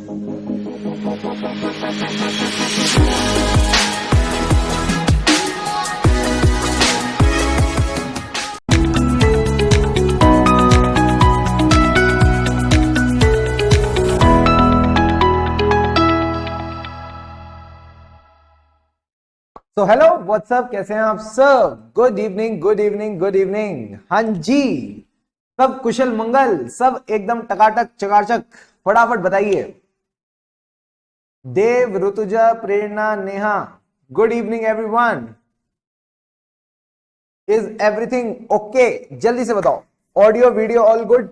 तो hello what's up, कैसे हैं आप सब? Good evening, good evening, good evening. हाँ जी, सब कुशल मंगल, सब एकदम टकाटक चकाचक। फटाफट बताइए। Dev, Rutuja, Prerna, Neha, good evening everyone. Is everything okay? जल्दी से बताओ। Audio video all good?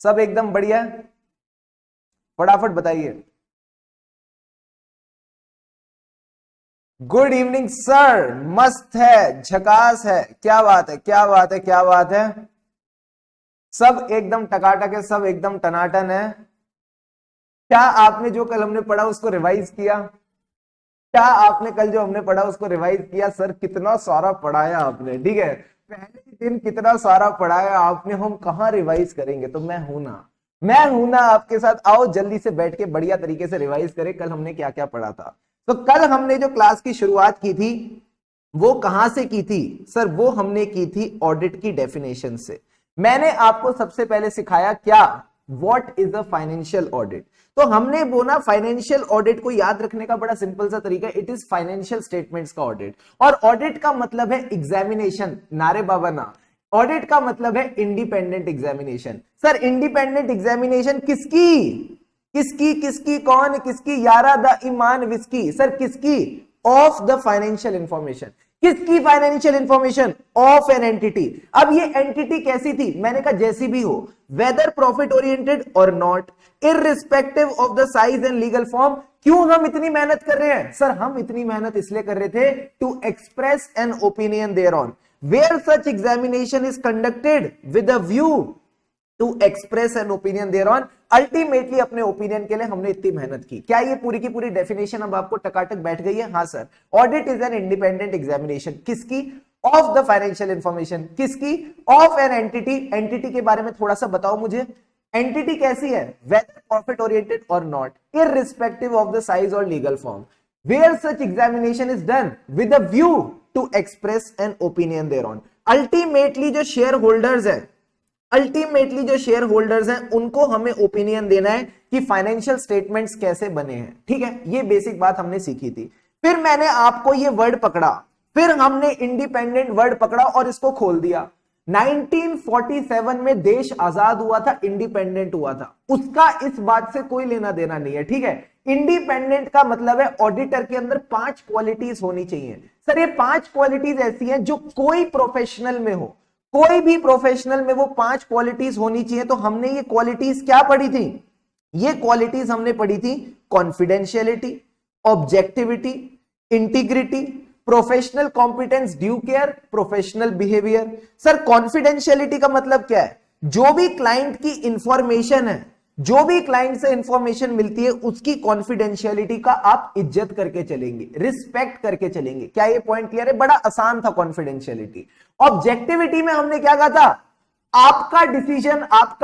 सब एकदम बढ़िया? फटाफट बताइए। गुड इवनिंग सर, मस्त है, झकास है, क्या बात है, क्या बात है, क्या बात है। सब एकदम टकाटक है, सब एकदम टनाटन है। क्या आपने जो कल हमने पढ़ा उसको रिवाइज किया? क्या आपने कल जो हमने पढ़ा उसको रिवाइज किया? सर कितना सारा पढ़ाया आपने, ठीक है, पहले दिन कितना सारा पढ़ाया आपने, हम कहाँ रिवाइज करेंगे। तो मैं हूं ना, मैं हूं ना आपके साथ। आओ जल्दी से बैठ के बढ़िया तरीके से रिवाइज करें कल हमने क्या क्या पढ़ा था। तो कल हमने जो क्लास की शुरुआत की थी वो कहां से की थी सर? वो हमने की थी ऑडिट की डेफिनेशन से। मैंने आपको सबसे पहले सिखाया क्या, what is a financial audit. तो हमने बोला फाइनेंशियल ऑडिट को याद रखने का बड़ा सिंपल सा तरीका, इट इज फाइनेंशियल स्टेटमेंट्स का ऑडिट। और ऑडिट का मतलब है एग्जामिनेशन, नारे बाबा ना। ऑडिट का मतलब है independent examination. Sir independent examination किसकी? किसकी किसकी? कौन किसकी? यारा द ईमान विस्की। सर किसकी? Of the financial information. किसकी financial information? Of an entity. अब ये एंटिटी कैसी थी? मैंने कहा जैसी भी हो, वेदर प्रॉफिट ओरिएंटेड और not, irrespective of the size and legal form. क्यों हम इतनी मेहनत कर रहे हैं सर? हम इतनी मेहनत इसलिए कर रहे थे to express an opinion thereon, where such examination is conducted with a view to express an opinion thereon. Ultimately अपने ओपिनियन के लिए हमने इतनी मेहनत की। क्या ये पूरी की पूरी डेफिनेशन अब आपको टकाटक बैठ गई है? हाँ sir. Audit is an independent examination. किसकी? Of the financial information. किसकी? Of an entity. एंटिटी के बारे में थोड़ा सा बताओ मुझे। एंटिटी कैसी है? वेदर प्रॉफिट ओरिएंटेड और not, irrespective of the size और legal form, where such examination is done with a view to express an opinion thereon. Ultimately जो शेयर होल्डर्स है, अल्टीमेटली जो शेयर होल्डर्स हैं उनको हमें ओपिनियन देना है कि फाइनेंशियल स्टेटमेंट्स कैसे बने हैं। ठीक है, ये बेसिक बात हमने सीखी थी। फिर मैंने आपको ये वर्ड पकड़ा, फिर हमने इंडिपेंडेंट वर्ड पकड़ा और इसको खोल दिया। 1947 में देश आजाद हुआ था, इंडिपेंडेंट हुआ था, उसका इस बात से कोई लेना देना नहीं है। ठीक है, इंडिपेंडेंट का मतलब है ऑडिटर के अंदर 5 क्वालिटीज होनी चाहिए। सर ये 5 क्वालिटीज ऐसी हैं जो कोई प्रोफेशनल में हो, कोई भी प्रोफेशनल में वो 5 क्वालिटीज होनी चाहिए। तो हमने ये क्वालिटीज क्या पढ़ी थी? ये क्वालिटीज हमने पढ़ी थी confidentiality, objectivity, integrity, professional competence, due care, professional behaviour. Sir confidentiality का मतलब क्या है? जो भी क्लाइंट की इंफॉर्मेशन है, जो भी क्लाइंट से इंफॉर्मेशन मिलती है उसकी कॉन्फिडेंशियलिटी का आप इज्जत करके चलेंगे, रिस्पेक्ट करके चलेंगे। क्या ये पॉइंट क्लियर है? बड़ा आसान था कॉन्फिडेंशियलिटी। ऑब्जेक्टिविटी में हमने क्या कहा था? आपका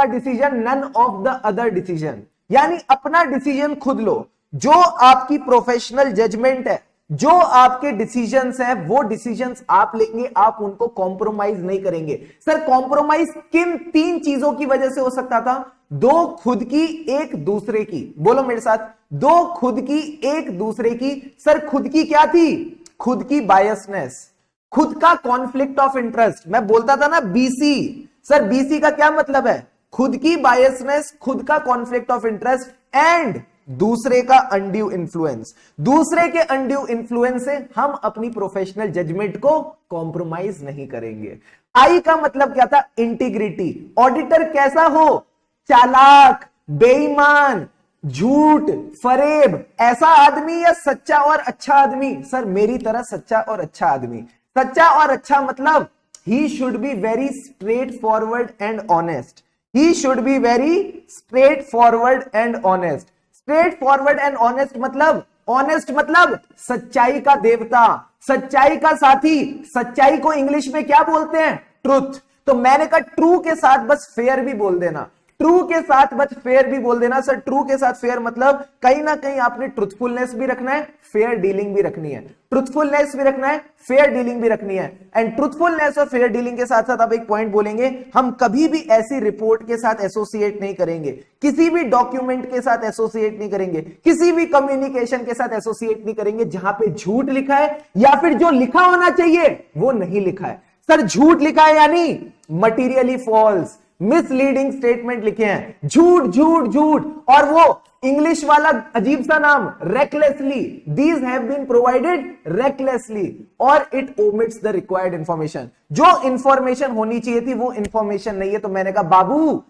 decision none of the other decision, यानी अपना डिसीजन खुद लो। जो आपकी प्रोफेशनल जजमेंट है, जो आपके डिसीजंस हैं, वो डिसीजंस आप लेंगे, आप उनको कॉम्प्रोमाइज नहीं करेंगे। सर कॉम्प्रोमाइज किन 3 चीजों की वजह से हो सकता था? 2 खुद की, 1 दूसरे की। बोलो मेरे साथ, 2 खुद की, 1 दूसरे की। सर खुद की क्या थी? खुद की बायसनेस, खुद का कॉन्फ्लिक्ट ऑफ इंटरेस्ट। मैं बोलता था ना बीसी, सर बीसी का क्या मतलब है? खुद की बायसनेस, खुद का कॉन्फ्लिक्ट ऑफ इंटरेस्ट एंड दूसरे का अनड्यू इन्फ्लुएंस। दूसरे के अनड्यू इन्फ्लुएंस से हम अपनी प्रोफेशनल जजमेंट को कॉम्प्रोमाइज नहीं करेंगे। आई का मतलब क्या था? इंटीग्रिटी। ऑडिटर कैसा हो? चालाक, बेईमान, झूठ, फरेब, ऐसा आदमी या सच्चा और अच्छा आदमी? सर मेरी तरह सच्चा और अच्छा आदमी। सच्चा और अच्छा मतलब he should be very straight forward and honest. He should be very straight forward and honest. Straight forward and honest मतलब, ऑनेस्ट मतलब सच्चाई का देवता, सच्चाई का साथी। सच्चाई को इंग्लिश में क्या बोलते हैं? ट्रुथ। तो मैंने कहा ट्रू के साथ बस फेयर भी बोल देना। ट्रू के साथ बस फेयर भी बोल देना। सर ट्रू के साथ फेयर मतलब कहीं ना कहीं आपने ट्रुथफुलनेस भी रखना है, फेयर डीलिंग भी रखनी है। ट्रुथफुलनेस भी रखना है, फेयर डीलिंग भी रखनी है। एंड ट्रुथफुलनेस और फेयर डीलिंग के साथ साथ आप एक पॉइंट बोलेंगे, हम कभी भी ऐसी रिपोर्ट के साथ एसोसिएट नहीं करेंगे, किसी भी डॉक्यूमेंट के साथ एसोसिएट नहीं करेंगे, किसी भी कम्युनिकेशन के साथ एसोसिएट नहीं करेंगे जहां पे झूठ लिखा है या फिर जो लिखा होना चाहिए वो नहीं लिखा है। सर झूठ लिखा है यानी मटीरियली फॉल्स, मिसलीडिंग स्टेटमेंट लिखे हैं, झूठ झूठ झूठ, और वो इंग्लिश वाला अजीब सा नाम recklessly, these have been provided recklessly, और it omits the required information. जो इंफॉर्मेशन होनी चाहिए थी वो इंफॉर्मेशन नहीं है। तो मैंने कहा बाबू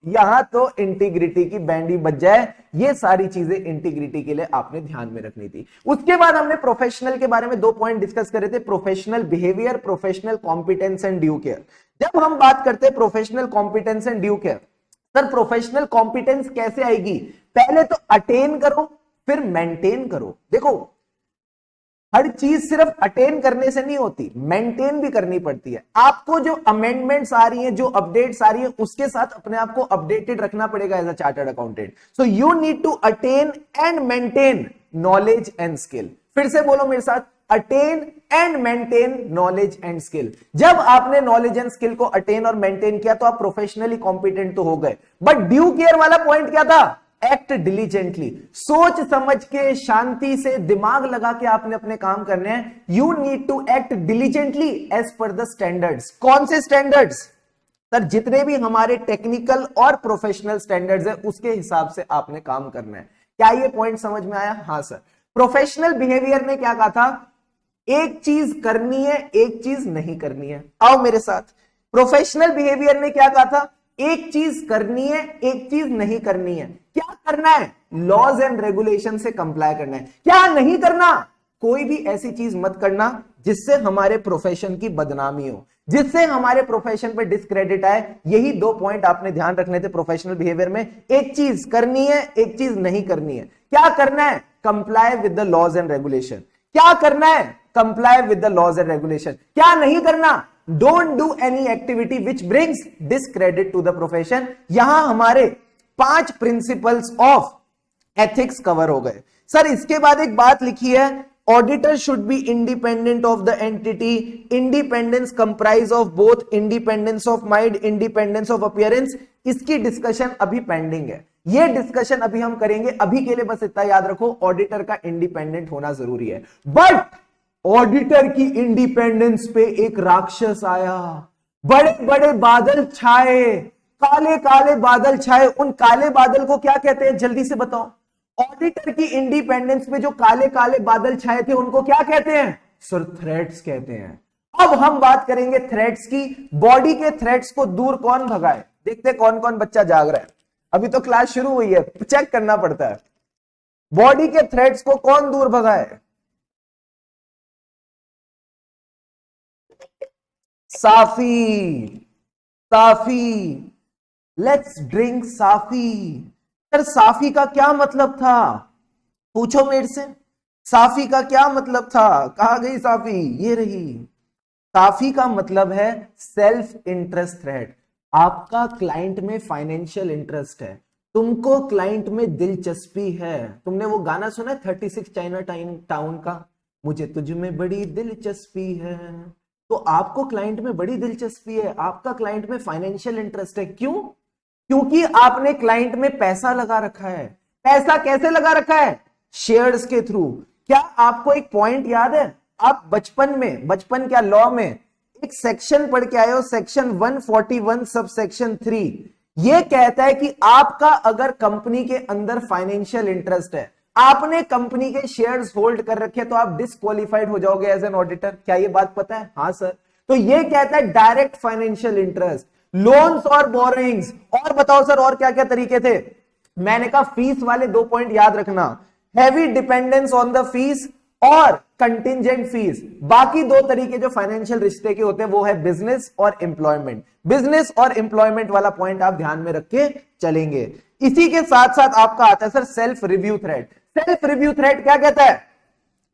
यहां तो इंटीग्रिटी की बैंडी बज जाए। ये सारी चीजें इंटीग्रिटी के लिए आपने ध्यान में रखनी थी। उसके बाद हमने प्रोफेशनल के बारे में 2 पॉइंट डिस्कस करे थे, professional behaviour, professional competence and due care. जब हम बात करते हैं professional competence and due care, sir professional competence कैसे आएगी? पहले तो अटेन करो फिर मेंटेन करो। देखो हर चीज सिर्फ अटेन करने से नहीं होती, मेंटेन भी करनी पड़ती है। आपको जो अमेंडमेंट्स आ रही हैं, जो अपडेट्स आ रही है, उसके साथ अपने आप को अपडेटेड रखना पड़ेगा as a chartered accountant. So you need to attain and maintain knowledge and skill. फिर से बोलो मेरे साथ, attain and maintain knowledge and skill. जब आपने नॉलेज एंड स्किल को अटेन और मेंटेन किया तो आप प्रोफेशनली कॉम्पिटेंट तो हो गए। बट ड्यू केयर वाला पॉइंट क्या था? एक्ट डिलीजेंटली, सोच समझ के, शांति से, दिमाग लगा के आपने अपने काम करने हैं। You need to act diligently as per the standards. कौन से स्टैंडर्ड्स? सर जितने भी हमारे टेक्निकल और प्रोफेशनल स्टैंडर्ड्स है उसके हिसाब से आपने काम करना है। क्या ये पॉइंट समझ में आया? हाँ सर। प्रोफेशनल बिहेवियर ने क्या कहा था? एक चीज करनी है, एक चीज नहीं करनी है। आओ मेरे साथ। प्रोफेशनल बिहेवियर ने क्या कहा था? एक चीज करनी है, एक चीज नहीं करनी है। क्या करना है? लॉज एंड रेगुलेशन से कंप्लाई करना है। क्या नहीं करना? कोई भी ऐसी चीज मत करना जिससे हमारे प्रोफेशन की बदनामी हो, जिससे हमारे प्रोफेशन पे डिस्क्रेडिट आए। यही 2 पॉइंट आपने ध्यान रखने थे प्रोफेशनल बिहेवियर में। एक चीज करनी है, एक चीज नहीं करनी है। क्या करना है? Comply with the laws and regulation. क्या करना है? Comply with the laws and regulation. क्या नहीं करना? Don't do any activity which brings discredit to the profession. यहां हमारे 5 प्रिंसिपल्स ऑफ एथिक्स कवर हो गए। सर इसके बाद एक बात लिखी है, auditor should be independent of the entity. Independence comprise of both independence of mind, independence of appearance. इसकी डिस्कशन अभी पेंडिंग है, ये डिस्कशन अभी हम करेंगे। अभी के लिए बस इतना याद रखो, ऑडिटर का इंडिपेंडेंट होना जरूरी है। बट ऑडिटर की इंडिपेंडेंस पे एक राक्षस आया, बड़े बड़े बादल छाए, काले काले बादल छाए। उन काले बादल को क्या कहते हैं? जल्दी से बताओ। ऑडिटर की इंडिपेंडेंस पे जो काले काले बादल छाए थे उनको क्या कहते हैं? सर थ्रेट्स कहते हैं। अब हम बात करेंगे थ्रेट्स की। बॉडी के थ्रेट्स को दूर कौन भगाए? देखते कौन कौन बच्चा जाग रहा है। अभी तो क्लास शुरू हुई है, चेक करना पड़ता है। बॉडी के थ्रेट्स को कौन दूर भगाए? Safi, Safi. Let's drink Safi. Sir Safi का क्या मतलब था? पूछो मेरे से, साफी का क्या मतलब था? कहां गई साफी? ये रही। साफी का मतलब है सेल्फ इंटरेस्ट थ्रेट। आपका क्लाइंट में फाइनेंशियल इंटरेस्ट है, तुमको क्लाइंट में दिलचस्पी है। तुमने वो गाना सुना है 36 चाइना टाउन का, मुझे तुझ में बड़ी दिलचस्पी है। तो आपको क्लाइंट में बड़ी दिलचस्पी है, आपका क्लाइंट में फाइनेंशियल इंटरेस्ट है। क्यों? क्योंकि आपने क्लाइंट में पैसा लगा रखा है। पैसा कैसे लगा रखा है? शेयर्स के थ्रू। क्या आपको एक पॉइंट याद है? आप बचपन क्या लॉ में एक सेक्शन पढ़ के आए हो, सेक्शन 141 सब सेक्शन 3। यह कहता है कि आपका अगर कंपनी के अंदर फाइनेंशियल इंटरेस्ट है, आपने कंपनी के शेयर्स होल्ड कर रखे, तो आप डिस्क्वालिफाइड हो जाओगे एज एन ऑडिटर। क्या ये बात पता है? हाँ सर। तो ये कहता है डायरेक्ट फाइनेंशियल इंटरेस्ट, लोन्स और बोरोइंग्स। और बताओ सर और क्या क्या तरीके थे? मैंने कहा फीस वाले 2 पॉइंट याद रखना, heavy dependence on the fees और कंटिजेंट फीस। बाकी 2 तरीके जो फाइनेंशियल रिश्ते के होते हैं वो है बिजनेस और एम्प्लॉयमेंट। बिजनेस और एम्प्लॉयमेंट वाला पॉइंट आप ध्यान में रख के चलेंगे। इसी के साथ साथ आपका आता है sir self review threat. Self review threat क्या कहता है?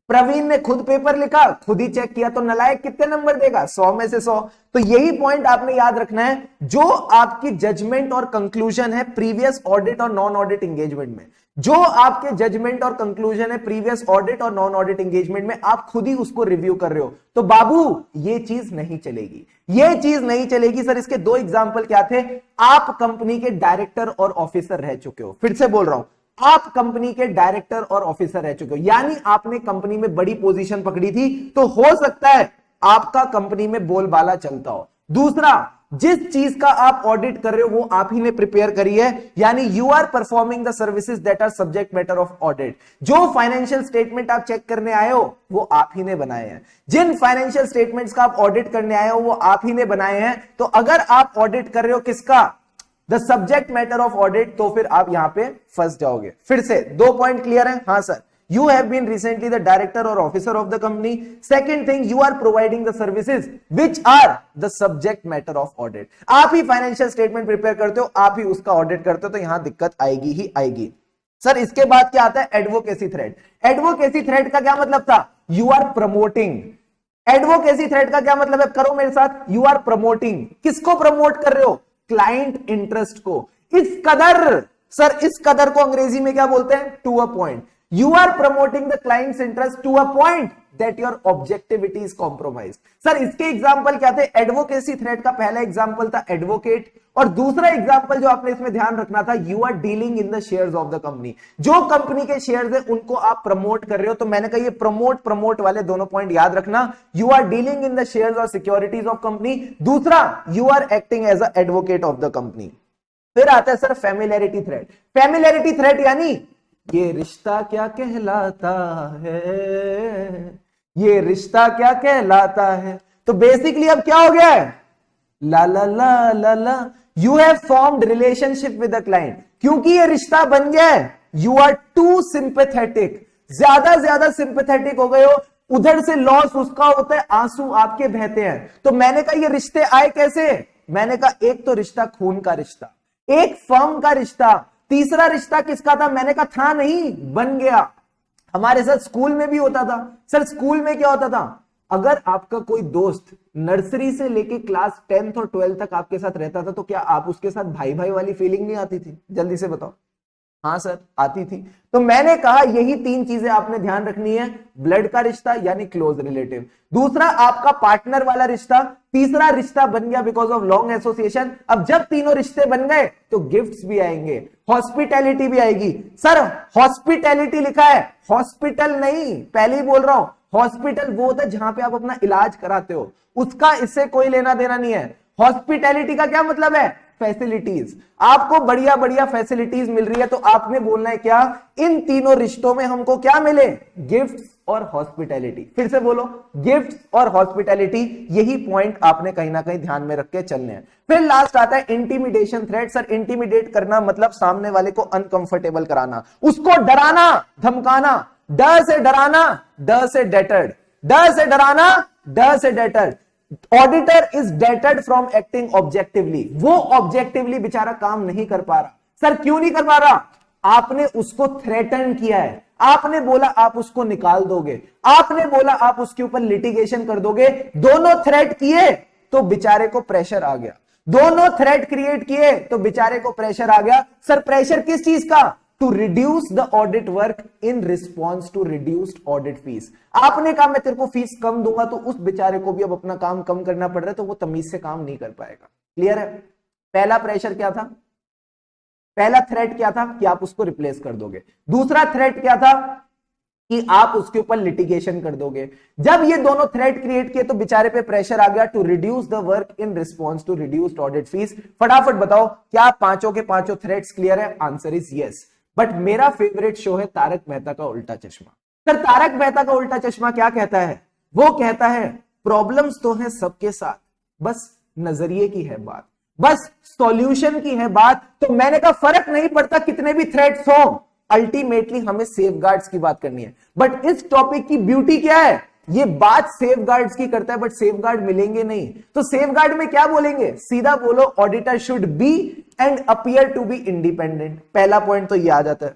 प्रवीण ने खुद पेपर लिखा, खुद ही चेक किया, तो नालायक कितने नंबर देगा? 100 में से 100। तो यही पॉइंट आपने याद रखना है, जो आपकी जजमेंट और कंक्लूजन है प्रीवियस ऑडिट और नॉन ऑडिट एंगेजमेंट में, जो आपके जजमेंट और कंक्लूजन है प्रीवियस ऑडिट और नॉन ऑडिट एंगेजमेंट में, आप खुद ही उसको रिव्यू कर रहे हो, तो बाबू ये चीज नहीं चलेगी, ये चीज नहीं चलेगी। सर इसके दो एग्जाम्पल क्या थे? आप कंपनी के डायरेक्टर और ऑफिसर रह चुके हो, फिर से बोल रहा हूं, आप कंपनी के डायरेक्टर और ऑफिसर रह चुके हो, यानी आपने कंपनी में बड़ी पोजीशन पकड़ी थी, तो हो सकता है आपका कंपनी में बोलबाला चलता हो। दूसरा, जिस चीज का आप ऑडिट कर रहे हो वो आप ही ने प्रिपेयर करी है, यानी you are performing the services that are subject matter of audit. जो फाइनेंशियल स्टेटमेंट आप चेक करने आए हो वो आप ही ने बनाए हैं, जिन फाइनेंशियल स्टेटमेंट्स का आप ऑडिट करने आए हो वो आप ही ने बनाए हैं। तो अगर आप ऑडिट कर रहे हो किसका? The subject matter of audit, तो फिर आप यहां पे फंस जाओगे। फिर से दो पॉइंट क्लियर है? हाँ sir, you have been recently the director or officer of the company. Second thing, you are providing the services which are the subject matter of audit. आप ही फाइनेंशियल स्टेटमेंट प्रिपेयर करते हो, आप ही उसका audit करते हो, तो यहां दिक्कत आएगी ही आएगी। सर इसके बाद क्या आता है? Advocacy thread. एडवोकेसी थ्रेड का क्या मतलब था? You are promoting. Advocacy threat का क्या मतलब है? करो मेरे साथ, यू आर प्रमोटिंग। किसको प्रमोट कर रहे हो? क्लाइंट इंटरेस्ट को। इस कदर, सर इस कदर को अंग्रेजी में क्या बोलते हैं? To a point. You are promoting the client's interest to a point that your objectivity is compromised. Sir इसके एग्जाम्पल क्या थे? एडवोकेसी थ्रेड का पहला एग्जाम्पल था एडवोकेट, और दूसरा एग्जाम्पल जो आपने इसमें ध्यान रखना था, you are dealing in the shares of the company. जो कंपनी के शेयर्स है उनको आप प्रमोट कर रहे हो, तो मैंने कहा ये प्रमोट वाले दोनों पॉइंट याद रखना। You are dealing in the shares और सिक्योरिटीज ऑफ कंपनी। दूसरा, you are acting as a advocate of the company. फिर आता है sir familiarity threat. Familiarity threat यानी ये रिश्ता क्या कहलाता है, ये रिश्ता क्या कहलाता है। तो बेसिकली अब क्या हो गया है? ला ला ला ला ला, you have formed relationship with the client. क्योंकि ये रिश्ता बन गया है, यू आर टू सिंपैथेटिक, ज्यादा सिंपैथेटिक हो गए हो। उधर से लॉस उसका होता है, आंसू आपके बहते हैं। तो मैंने कहा ये रिश्ते आए कैसे? मैंने कहा एक तो रिश्ता खून का रिश्ता, एक फर्म का रिश्ता, तीसरा रिश्ता किसका था? मैंने कहा था नहीं, बन गया। हमारे साथ स्कूल में भी होता था। सर स्कूल में क्या होता था? अगर आपका कोई दोस्त नर्सरी से लेके क्लास 10th और 12th तक आपके साथ रहता था, तो क्या आप उसके साथ भाई भाई वाली फीलिंग नहीं आती थी? जल्दी से बताओ। हाँ सर आती थी। तो मैंने कहा यही तीन चीजें आपने ध्यान रखनी है। ब्लड का रिश्ता यानी क्लोज रिलेटिव, दूसरा आपका पार्टनर वाला रिश्ता, तीसरा रिश्ता बन गया बिकॉज ऑफ लॉन्ग एसोसिएशन। अब जब तीनों रिश्ते बन गए तो गिफ्ट्स भी आएंगे, हॉस्पिटैलिटी भी आएगी। सर हॉस्पिटैलिटी लिखा है, हॉस्पिटल नहीं, पहले ही बोल रहा हूं, हॉस्पिटल वो होता है जहां पे आप अपना इलाज कराते हो, उसका इससे कोई लेना देना नहीं है। हॉस्पिटैलिटी का क्या मतलब है? फैसिलिटीज। आपको बढ़िया बढ़िया फैसिलिटीज मिल रही है, तो आपने बोलना है क्या? इन तीनों रिश्तों में हमको क्या मिले? गिफ्ट्स और हॉस्पिटैलिटी। फिर से बोलो, गिफ्ट्स और हॉस्पिटैलिटी। यही पॉइंट आपने कहीं ना कहीं ध्यान में रख के चलने हैं। फिर लास्ट आता है इंटिमिडेशन थ्रेट। सर इंटिमिडेट करना मतलब सामने वाले को अनकंफर्टेबल कराना, उसको डराना धमकाना। ड से डराना, ड से डेटर्ड, ड से डराना, ड से deterred. Auditor is deterred from acting objectively. वो ऑब्जेक्टिवली बेचारा काम नहीं कर पा रहा। सर क्यों नहीं कर पा रहा? आपने उसको थ्रेटन किया है, आपने बोला आप उसको निकाल दोगे, आपने बोला आप उसके ऊपर लिटिगेशन कर दोगे। दोनों थ्रेट किए तो बेचारे को प्रेशर आ गया, दोनों थ्रेट क्रिएट किए तो बेचारे को प्रेशर आ गया। सर प्रेशर किस चीज का? To reduce the audit work in response to reduced audit fees. आपने कहा मैं तेरे को फीस कम दूंगा, तो उस बेचारे को भी अब अपना काम कम करना पड़ रहा है, तो वो तमीज से काम नहीं कर पाएगा। क्लियर है? पहला प्रेशर क्या था? पहला थ्रेट क्या था? कि आप उसको रिप्लेस कर दोगे। दूसरा थ्रेट क्या था? कि आप उसके ऊपर लिटिगेशन कर दोगे। जब ये दोनों थ्रेट क्रिएट किए तो बेचारे पे प्रेशर आ गया to reduce the work in response to reduced audit fees. फटाफट बताओ क्या पांचों के पांचों थ्रेट्स क्लियर है? Answer is yes. बट मेरा फेवरेट शो है तारक मेहता का उल्टा चश्मा। सर तारक मेहता का उल्टा चश्मा क्या कहता है? वो कहता है प्रॉब्लम्स तो है सबके साथ, बस नजरिए की है बात, बस सॉल्यूशन की है बात। तो मैंने कहा फर्क नहीं पड़ता कितने भी थ्रेट्स हो, अल्टीमेटली हमें सेफगार्ड्स की बात करनी है। बट इस टॉपिक की ब्यूटी क्या है? ये बात सेफगार्ड्स की करता है, बट सेफगार्ड मिलेंगे नहीं। तो सेफगार्ड में क्या बोलेंगे? सीधा बोलो auditor should be and appear to be independent. पहला पॉइंट तो ये आ जाता है।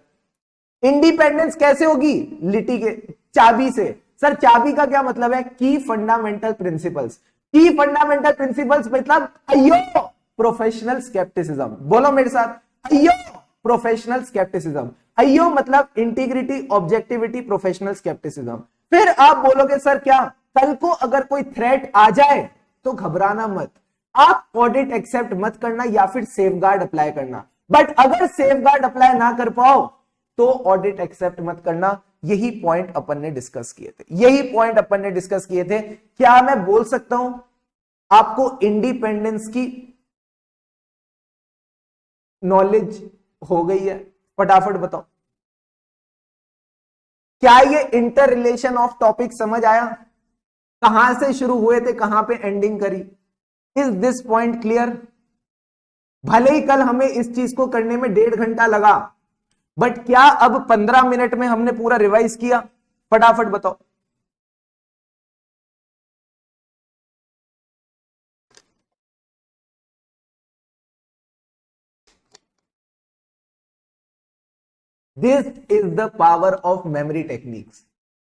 इंडिपेंडेंस कैसे होगी? चाबी से। सर चाबी का क्या मतलब है? की फंडामेंटल प्रिंसिपल्स। की फंडामेंटल प्रिंसिपल्स मतलब अयो प्रोफेशनल स्केप्टिसिज्म। बोलो मेरे साथ, अयो प्रोफेशनल स्केप्टिसिज्म। अयो मतलब इंटीग्रिटी, ऑब्जेक्टिविटी, प्रोफेशनल स्केप्टिसिज्म। फिर आप बोलोगे सर क्या, कल को अगर कोई थ्रेट आ जाए तो घबराना मत, आप ऑडिट एक्सेप्ट मत करना या फिर सेफगार्ड अप्लाई करना। बट अगर सेफगार्ड अप्लाई ना कर पाओ तो ऑडिट एक्सेप्ट मत करना। यही पॉइंट अपन ने डिस्कस किए थे, यही पॉइंट अपन ने डिस्कस किए थे। क्या मैं बोल सकता हूं आपको इंडिपेंडेंस की नॉलेज हो गई है? फटाफट बताओ, क्या ये इंटर रिलेशन ऑफ टॉपिक समझ आया? कहां से शुरू हुए थे, कहां पे एंडिंग करी? Is this point clear? भले ही कल हमें इस चीज को करने में 1.5 घंटा लगा, बट क्या अब 15 मिनट में हमने पूरा रिवाइज किया? फटाफट बताओ। This is the power of memory techniques.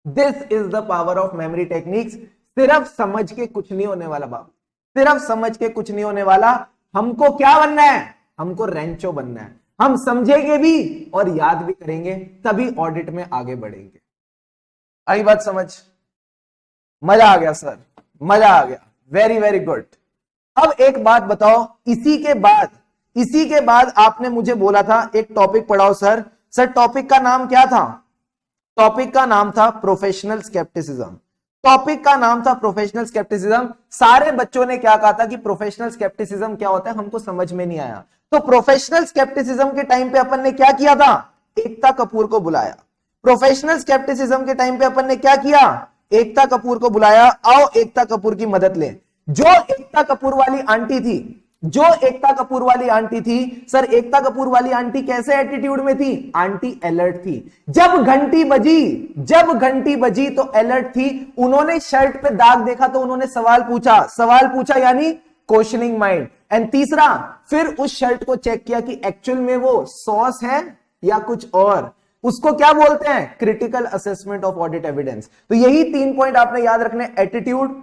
This is the power of memory techniques. सिर्फ समझ के कुछ नहीं होने वाला बाबू, सिर्फ समझ के कुछ नहीं होने वाला। हमको क्या बनना है? हमको रेंचो बनना है। हम समझेंगे भी और याद भी करेंगे, तभी ऑडिट में आगे बढ़ेंगे। आई बात समझ? मजा आ गया सर, मजा आ गया, वेरी वेरी गुड। अब एक बात बताओ, इसी के बाद आपने मुझे बोला था एक टॉपिक पढ़ाओ सर। सर टॉपिक का नाम क्या था? टॉपिक का नाम था प्रोफेशनल स्केप्टिसिज्म। टॉपिक का नाम था प्रोफेशनल स्केप्टिसिज्म। सारे बच्चों ने क्या कहा था कि प्रोफेशनल स्केप्टिसिज्म क्या होता है, हमको समझ में नहीं आया। तो प्रोफेशनल स्केप्टिसिज्म के टाइम पे अपन ने क्या किया था? एकता कपूर को बुलाया। प्रोफेशनल स्केप्टिसिज्म के टाइम पे अपन ने क्या किया? एकता कपूर को बुलाया। आओ एकता कपूर की मदद ले। जो एकता कपूर वाली आंटी थी, जो एकता कपूर वाली आंटी थी, सर एकता कपूर वाली आंटी कैसे एटीट्यूड में थी? आंटी अलर्ट थी। जब घंटी बजी तो अलर्ट थी। उन्होंने शर्ट पे दाग देखा तो उन्होंने सवाल पूछा यानी क्वेश्चनिंग माइंड। एंड तीसरा, फिर उस शर्ट को चेक किया कि एक्चुअल में वो सॉस है या कुछ और। उसको क्या बोलते हैं? Critical assessment of audit evidence. तो यही 3 पॉइंट आपने याद रखने, एटीट्यूड,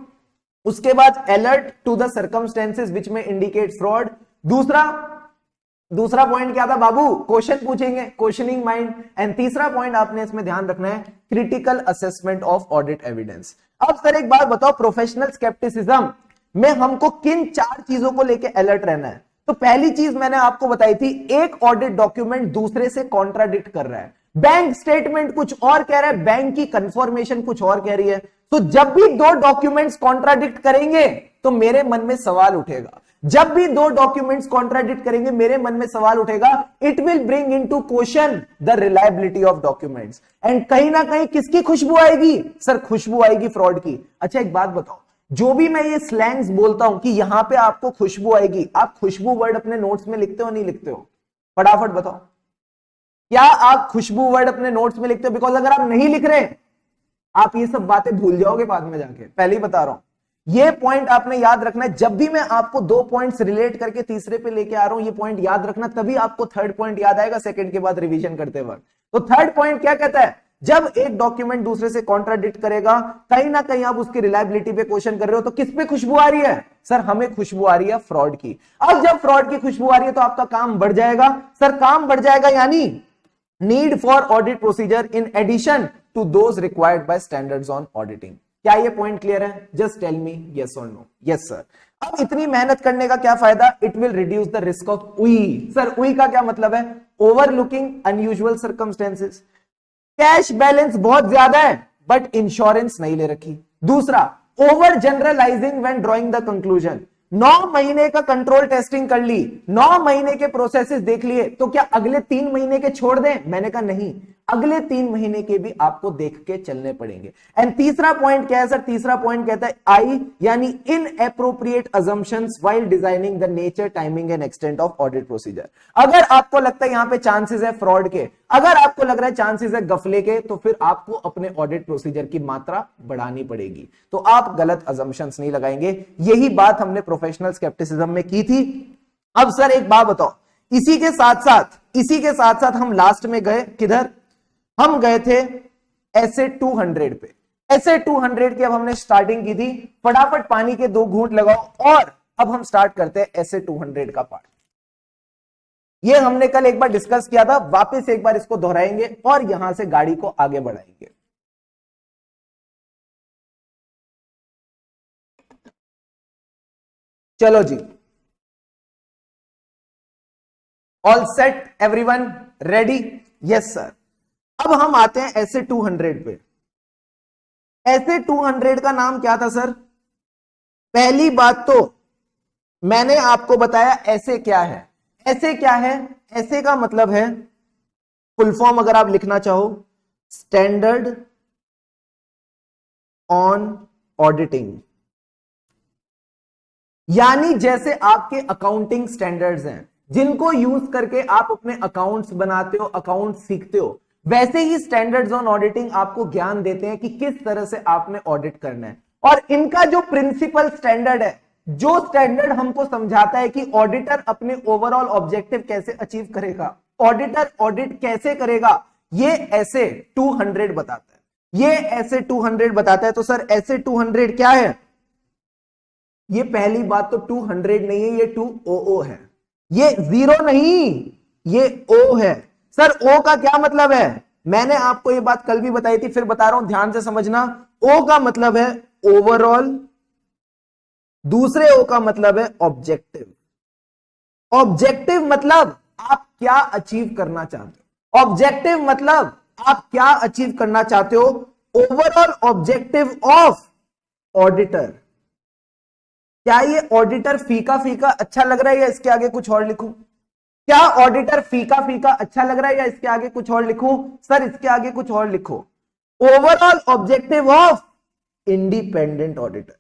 उसके बाद अलर्ट टू द सर्कमस्टेंसेस विच में इंडिकेट फ्रॉड। दूसरा पॉइंट क्या था बाबू? क्वेश्चन पूछेंगे, क्वेश्चनिंग माइंड। एंड तीसरा पॉइंट आपने इसमें ध्यान रखना है, critical assessment of audit evidence. अब सर एक बात बताओ, प्रोफेशनल स्केप्टिसिज्म में हमको किन 4 चीजों को लेकर अलर्ट रहना है? तो पहली चीज मैंने आपको बताई थी, एक ऑडिट डॉक्यूमेंट दूसरे से कॉन्ट्राडिक्ट कर रहा है। बैंक स्टेटमेंट कुछ और कह रहा है, बैंक की कंफर्मेशन कुछ और कह रही है। तो जब भी 2 डॉक्यूमेंट्स कॉन्ट्राडिक्ट करेंगे तो मेरे मन में सवाल उठेगा। जब भी 2 डॉक्यूमेंट्स कॉन्ट्राडिक्ट करेंगे मेरे मन में सवाल उठेगा। It will bring into question the reliability of documents. And कहीं ना कहीं किसकी खुशबू आएगी? सर खुशबू आएगी फ्रॉड की। अच्छा एक बात बताओ, जो भी मैं ये स्लैंग्स बोलता हूं कि यहां पे आपको खुशबू आएगी, आप खुशबू वर्ड अपने नोट्स में लिखते हो नहीं लिखते हो? फटाफट बताओ, क्या आप खुशबू वर्ड अपने नोट्स में लिखते हो? बिकॉज अगर आप नहीं लिख रहे आप ये सब बातें भूल जाओगे बाद में जाके, पहले ही बता रहा हूं। ये पॉइंट आपने याद रखना है। जब भी मैं आपको 2 पॉइंट्स रिलेट करके तीसरे पे लेके आ रहा हूं, ये पॉइंट याद रखना, तभी आपको थर्ड पॉइंट याद आएगा सेकंड के बाद रिवीजन करते वक्त। तो थर्ड पॉइंट क्या कहता है? जब एक डॉक्यूमेंट दूसरे से कॉन्ट्राडिक्ट करेगा, कहीं ना कहीं आप उसकी रिलायबिलिटी पे क्वेश्चन कर रहे हो, तो किस पे खुशबू आ रही है? सर हमें खुशबू आ रही है फ्रॉड की। अब जब फ्रॉड की खुशबू आ रही है तो आपका काम बढ़ जाएगा। सर काम बढ़ जाएगा यानी need for audit procedure in addition to those required by standards on auditing. क्या ये पॉइंट क्लियर है? जस्ट टेल मी यस और नो। Yes sir. अब इतनी मेहनत करने का क्या फायदा? It will reduce the risk of उई। सर उई का क्या मतलब है? Overlooking unusual circumstances. Cash balance बहुत ज्यादा है बट इंश्योरेंस नहीं ले रखी। दूसरा, over generalising when drawing the conclusion. 9 महीने का कंट्रोल टेस्टिंग कर ली, 9 महीने के प्रोसेसेस देख लिए, तो क्या अगले 3 महीने के छोड़ दें? मैंने कहा नहीं, अगले 3 महीने के भी आपको देख के चलने पड़ेंगे। एंड तीसरा पॉइंट क्या है सर? तीसरा पॉइंट कहता है आई यानी inappropriate assumptions while designing the nature, timing and extent of audit procedure. अगर आपको लगता है यहां पे चांसेस है फ्रॉड के, अगर आपको लग रहा है चांसेस है गफले के, तो फिर आपको अपने ऑडिट प्रोसीजर की मात्रा बढ़ानी पड़ेगी। तो आप गलत अजम्पशंस नहीं लगाएंगे। यही बात हमने प्रोफेशनल स्केप्टिसिज्म में की थी। अब सर एक बात बताओ, इसी के साथ साथ हम लास्ट में गए किधर? हम गए थे ऐसे 200 पे। ऐसे 200 की अब हमने स्टार्टिंग की थी, फटाफट पानी के 2 घूंट लगाओ और अब हम स्टार्ट करते हैं ऐसे 200 का पार्ट। ये हमने कल एक बार डिस्कस किया था, वापस एक बार इसको दोहराएंगे और यहां से गाड़ी को आगे बढ़ाएंगे। चलो जी, all set everyone, ready? Yes sir. अब हम आते हैं ऐसे 200 पे। ऐसे 200 का नाम क्या था सर? पहली बात तो मैंने आपको बताया ऐसे क्या है। ऐसे क्या है? ऐसे का मतलब है, फुल फॉर्म अगर आप लिखना चाहो, स्टैंडर्ड ऑन ऑडिटिंग। यानी जैसे आपके अकाउंटिंग स्टैंडर्ड्स हैं जिनको यूज करके आप अपने अकाउंट्स बनाते हो, अकाउंट सीखते हो, वैसे ही स्टैंडर्ड्स ऑन ऑडिटिंग आपको ज्ञान देते हैं कि किस तरह से आपने ऑडिट करना है। और इनका जो प्रिंसिपल स्टैंडर्ड है, जो स्टैंडर्ड हमको समझाता है कि ऑडिटर अपने ओवरऑल ऑब्जेक्टिव कैसे अचीव करेगा, ऑडिटर ऑडिट कैसे करेगा, ये ऐसे 200 बताता है। ये ऐसे 200 बताता है। तो सर ऐसे 200 क्या है? ये पहली बात तो 200 नहीं है, ये 200 है। ये 0 नहीं, ये O है। सर O का क्या मतलब है? मैंने आपको ये बात कल भी बताई थी, फिर बता रहा हूं, ध्यान से समझना। O का मतलब है ओवरऑल, दूसरे O का मतलब है ऑब्जेक्टिव। ऑब्जेक्टिव मतलब आप क्या अचीव करना चाहते हो। ऑब्जेक्टिव मतलब आप क्या अचीव करना चाहते हो। Overall objective of auditor. क्या ये ऑडिटर फीका फीका अच्छा लग रहा है या इसके आगे कुछ और लिखूं? क्या ऑडिटर फीका फीका अच्छा लग रहा है या इसके आगे कुछ और लिखूं? सर इसके आगे कुछ और लिखो, overall objective of independent auditor.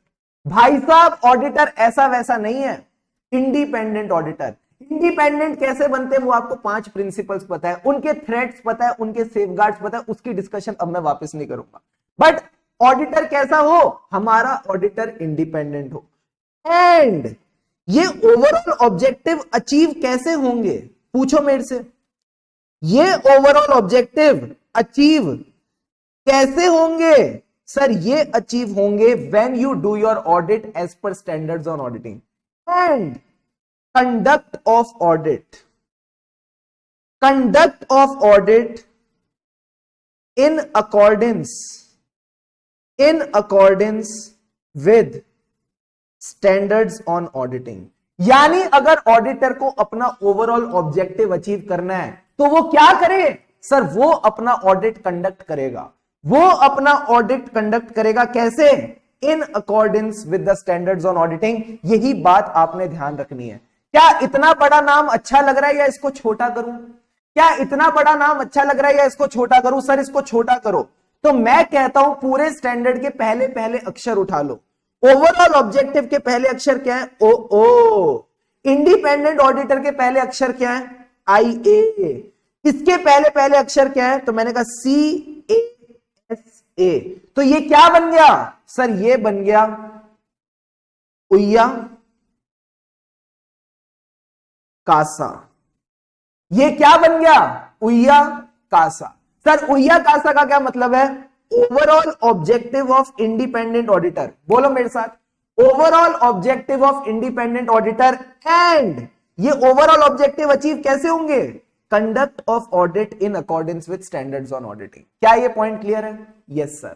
भाई साहब ऑडिटर ऐसा वैसा नहीं है, इंडिपेंडेंट ऑडिटर। इंडिपेंडेंट कैसे बनते हैं वो आपको 5 प्रिंसिपल्स पता है, उनके थ्रेड्स पता है, उनके सेफगार्ड्स पता है, उसकी डिस्कशन अब मैं वापस नहीं करूंगा। बट ऑडिटर कैसा हो? हमारा ऑडिटर इंडिपेंडेंट हो। एंड ये ओवरऑल ऑब्जेक्टिव अचीव कैसे होंगे? पूछो मेरे से, ये ओवरऑल ऑब्जेक्टिव अचीव कैसे होंगे? सर ये अचीव होंगे when you do your audit as per standards on auditing and conduct of audit. Conduct of audit in accordance with standards on auditing. यानी अगर ऑडिटर को अपना ओवरऑल ऑब्जेक्टिव अचीव करना है तो वो क्या करे? सर वो अपना ऑडिट कंडक्ट करेगा। वो अपना ऑडिट कंडक्ट करेगा कैसे? इन accordance with the standards on auditing. यही बात आपने ध्यान रखनी है। क्या इतना बड़ा नाम अच्छा लग रहा है या इसको छोटा करूं? क्या इतना बड़ा नाम अच्छा लग रहा है या इसको छोटा करूं? सर इसको छोटा करो। तो मैं कहता हूं पूरे स्टैंडर्ड के पहले पहले अक्षर उठा लो। ओवरऑल ऑब्जेक्टिव के पहले अक्षर क्या है? ओ। इंडिपेंडेंट ऑडिटर के पहले अक्षर क्या है? IA। इसके पहले पहले अक्षर क्या है? तो मैंने कहा CASA। तो ये क्या बन गया? सर ये बन गया उय्या कासा। ये क्या बन गया? उय्या कासा। सर उय्या कासा का क्या मतलब है? Overall objective of independent auditor. बोलो मेरे साथ, overall objective of independent auditor. And ये ओवरऑल ऑब्जेक्टिव अचीव कैसे होंगे? Conduct of audit in accordance with standards on auditing. क्या ये पॉइंट क्लियर है? Yes sir.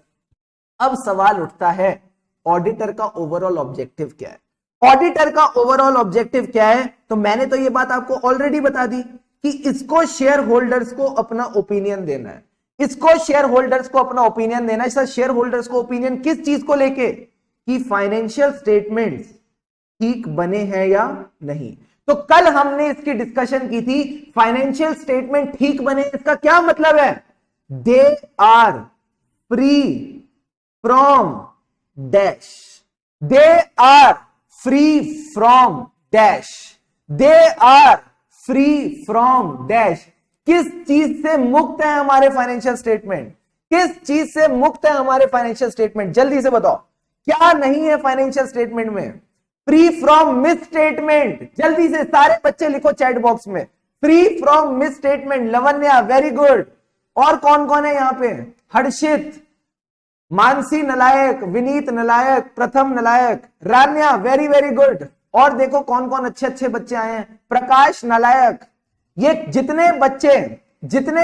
अब सवाल उठता है ऑडिटर का ओवरऑल ऑब्जेक्टिव क्या है? ऑडिटर का ओवरऑल ऑब्जेक्टिव क्या है? तो मैंने तो ये बात आपको ऑलरेडी बता दी कि इसको शेयर होल्डर्स को अपना ओपिनियन देना है। इसको शेयर होल्डर्स को अपना ओपिनियन देना है। सर शेयर होल्डर्स को ओपिनियन किस चीज को लेके? कि फाइनेंशियल स्टेटमेंट्स ठीक बने हैं या नहीं। तो कल हमने इसकी डिस्कशन की थी, फाइनेंशियल स्टेटमेंट ठीक बने इसका क्या मतलब है? They are free from dash. They are free from dash. They are free from dash. किस चीज से मुक्त है हमारे फाइनेंशियल स्टेटमेंट? किस चीज से मुक्त है हमारे फाइनेंशियल स्टेटमेंट? जल्दी से बताओ क्या नहीं है फाइनेंशियल स्टेटमेंट में? Free from miss statement. जल्दी से सारे बच्चे लिखो चैट बॉक्स में, free from miss statement. Lavanya very good. और कौन कौन है यहां पे? हर्षित, मानसी नलायक, विनीत नलायक, प्रथम नलायक, रान्या वेरी वेरी गुड। और देखो कौन कौन अच्छे अच्छे बच्चे आए हैं, प्रकाश नलायक। ये जितने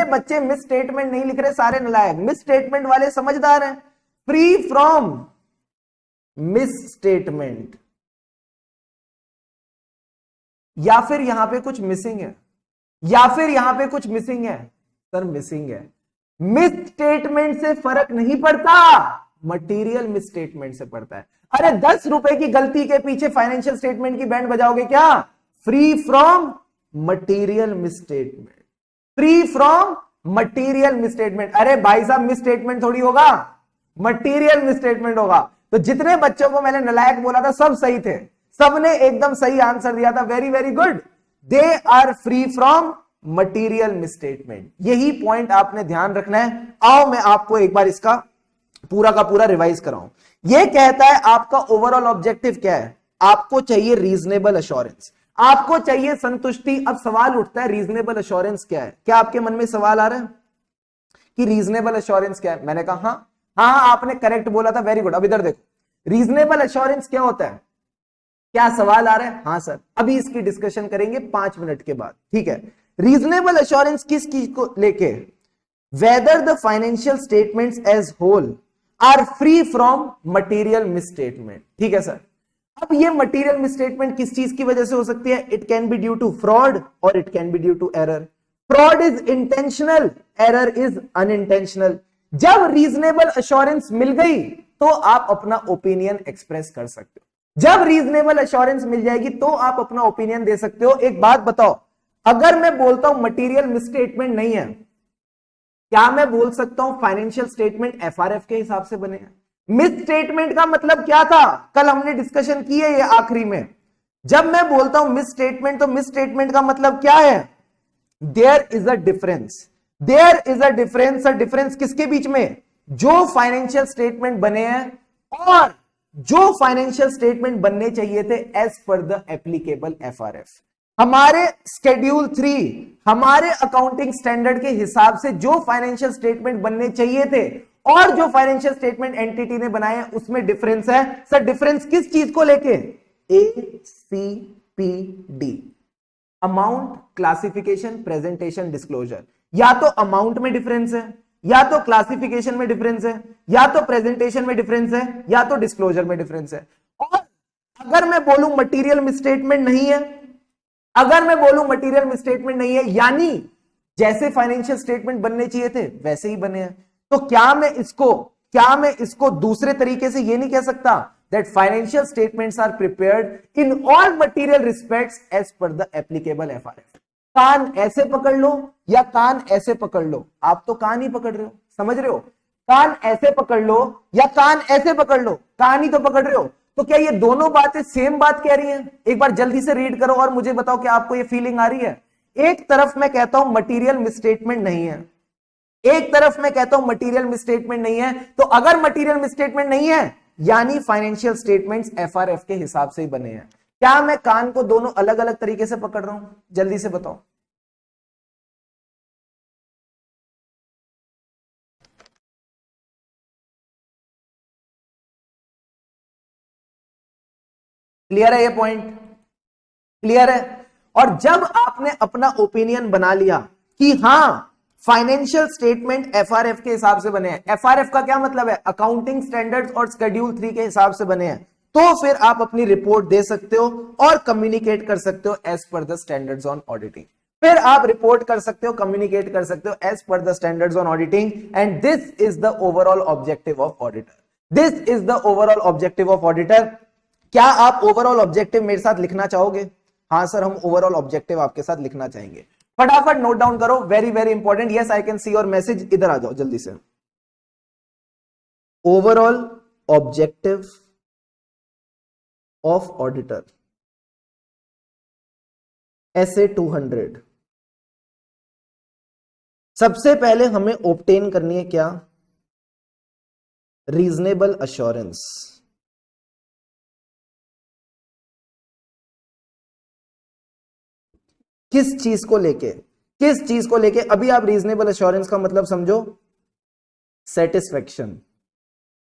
बच्चे मिस स्टेटमेंट नहीं लिख रहे सारे नलायक, मिस स्टेटमेंट वाले समझदार हैं। फ्री फ्रॉम मिस स्टेटमेंट, या फिर यहां पे कुछ मिसिंग है, या फिर यहां पे कुछ मिसिंग है। सर मिसिंग है। मिस स्टेटमेंट से फर्क नहीं पड़ता, मटेरियल मिस स्टेटमेंट से पड़ता है। अरे 10 रुपए की गलती के पीछे फाइनेंशियल स्टेटमेंट की बैंड बजाओगे क्या? Free from material miss statement, free from material miss statement. अरे भाई साहब मिस स्टेटमेंट थोड़ी होगा, मटेरियल मिस स्टेटमेंट होगा। तो जितने बच्चों को मैंने नलायक बोला था सब सही थे, सबने एकदम सही आंसर दिया था, very very good. They are free from material misstatement. यही पॉइंट आपने ध्यान रखना है। आओ मैं आपको एक बार इसका पूरा का पूरा रिवाइज कराऊं। यह कहता है आपका ओवरऑल ऑब्जेक्टिव क्या है? आपको चाहिए रीजनेबल एश्योरेंस, आपको चाहिए संतुष्टि। अब सवाल उठता है रीजनेबल एश्योरेंस क्या है? क्या आपके मन में सवाल आ रहा है कि रीजनेबल एश्योरेंस क्या है? मैंने कहा हाँ हाँ, आपने करेक्ट बोला था, वेरी गुड। अब इधर देखो, रीजनेबल एश्योरेंस क्या होता है? क्या सवाल आ रहा है? हाँ सर, अभी इसकी डिस्कशन करेंगे 5 मिनट के बाद, ठीक है। रीजनेबल एश्योरेंस किस चीज को लेके? Whether the financial statements as whole are free from material misstatement, ठीक है सर। अब ये मटेरियल मिसस्टेटमेंट किस चीज की वजह से हो सकती है? It can be due to fraud और it can be due to error. Fraud is intentional, error is unintentional. जब रीजनेबल एश्योरेंस मिल गई तो आप अपना ओपिनियन एक्सप्रेस कर सकते हो। जब रीजनेबल एश्योरेंस मिल जाएगी तो आप अपना ओपिनियन दे सकते हो। एक बात बताओ, अगर मैं बोलता हूं मटेरियल मिसस्टेटमेंट नहीं है, क्या मैं बोल सकता हूं फाइनेंशियल स्टेटमेंट एफआरएफ के हिसाब से बने हैं? मिस स्टेटमेंट का मतलब क्या था? कल हमने डिस्कशन की है ये आखिरी में। जब मैं बोलता हूं मिस स्टेटमेंट, तो मिस स्टेटमेंट का मतलब क्या है? There is a difference, there is a difference. Difference किसके बीच में? जो फाइनेंशियल स्टेटमेंट बने हैं और जो फाइनेंशियल स्टेटमेंट बनने चाहिए थे as per the applicable FRF. हमारे शेड्यूल 3, हमारे अकाउंटिंग स्टैंडर्ड के हिसाब से जो फाइनेंशियल स्टेटमेंट बनने चाहिए थे और जो फाइनेंशियल स्टेटमेंट एंटिटी ने बनाए उसमें डिफरेंस है। सर डिफरेंस किस चीज को लेके? ACPD, amount, classification, presentation, disclosure. या तो अमाउंट में डिफरेंस है, या तो क्लासिफिकेशन में डिफरेंस है, या तो प्रेजेंटेशन में डिफरेंस है, या तो डिस्क्लोजर में डिफरेंस है। और अगर मैं बोलूं मटेरियल मिसस्टेटमेंट नहीं है, अगर मैं बोलूं मटेरियल मिसस्टेटमेंट नहीं है, यानी जैसे फाइनेंशियल स्टेटमेंट बनने चाहिए थे वैसे ही बने हैं, तो क्या मैं इसको दूसरे तरीके से ये नहीं कह सकता that financial statements are prepared in all material respects as per the applicable FRF? कान ऐसे पकड़ लो या कान ऐसे पकड़ लो, आप तो कान ही पकड़ रहे हो, समझ रहे हो? कान ऐसे पकड़ लो या कान ऐसे पकड़ लो, कान ही तो पकड़ रहे हो। तो क्या ये दोनों बातें सेम बात कह रही हैं? एक बार जल्दी से रीड करो और मुझे बताओ कि आपको ये फीलिंग आ रही है। एक तरफ मैं कहता हूं मटेरियल मिसस्टेटमेंट नहीं है, एक तरफ मैं कहता हूं मटेरियल मिसस्टेटमेंट नहीं है। तो अगर मटेरियल मिसस्टेटमेंट नहीं है यानी फाइनेंशियल स्टेटमेंट्स एफआरएफ के हिसाब से ही बने हैं। क्या मैं कान को दोनों अलग अलग तरीके से पकड़ रहा हूं? जल्दी से बताओ। क्लियर है ये पॉइंट? क्लियर है? और जब आपने अपना ओपिनियन बना लिया कि हां फाइनेंशियल स्टेटमेंट एफआरएफ के हिसाब से बने हैं, एफआरएफ का क्या मतलब है? अकाउंटिंग स्टैंडर्ड्स और शेड्यूल 3 के हिसाब से बने हैं, तो फिर आप अपनी रिपोर्ट दे सकते हो और कम्युनिकेट कर सकते हो as per the standards on auditing. फिर आप रिपोर्ट कर सकते हो, कम्युनिकेट कर सकते हो as per the standards on auditing. And this is the overall objective of auditor, this is the overall objective of auditor. क्या आप ओवरऑल ऑब्जेक्टिव मेरे साथ लिखना चाहोगे? हाँ सर, हम ओवरऑल ऑब्जेक्टिव आपके साथ लिखना चाहेंगे। फटाफट नोट डाउन करो, very very important. Yes I can see your message, इधर आ जाओ जल्दी से। Overall objective of auditor SA 200। सबसे पहले हमें ऑब्टेन करनी है क्या? Reasonable assurance. किस चीज को लेके? किस चीज को लेके? अभी आप रीजनेबल एश्योरेंस का मतलब समझो, satisfaction.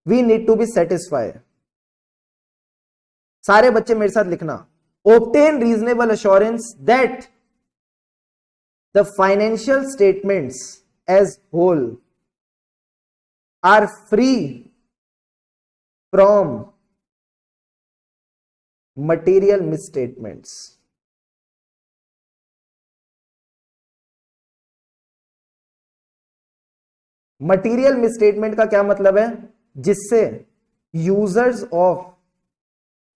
We need to be satisfy. सारे बच्चे मेरे साथ लिखना, obtain reasonable assurance that the financial statements as whole are free from material misstatements. Material misstatement का क्या मतलब है? जिससे यूजर्स ऑफ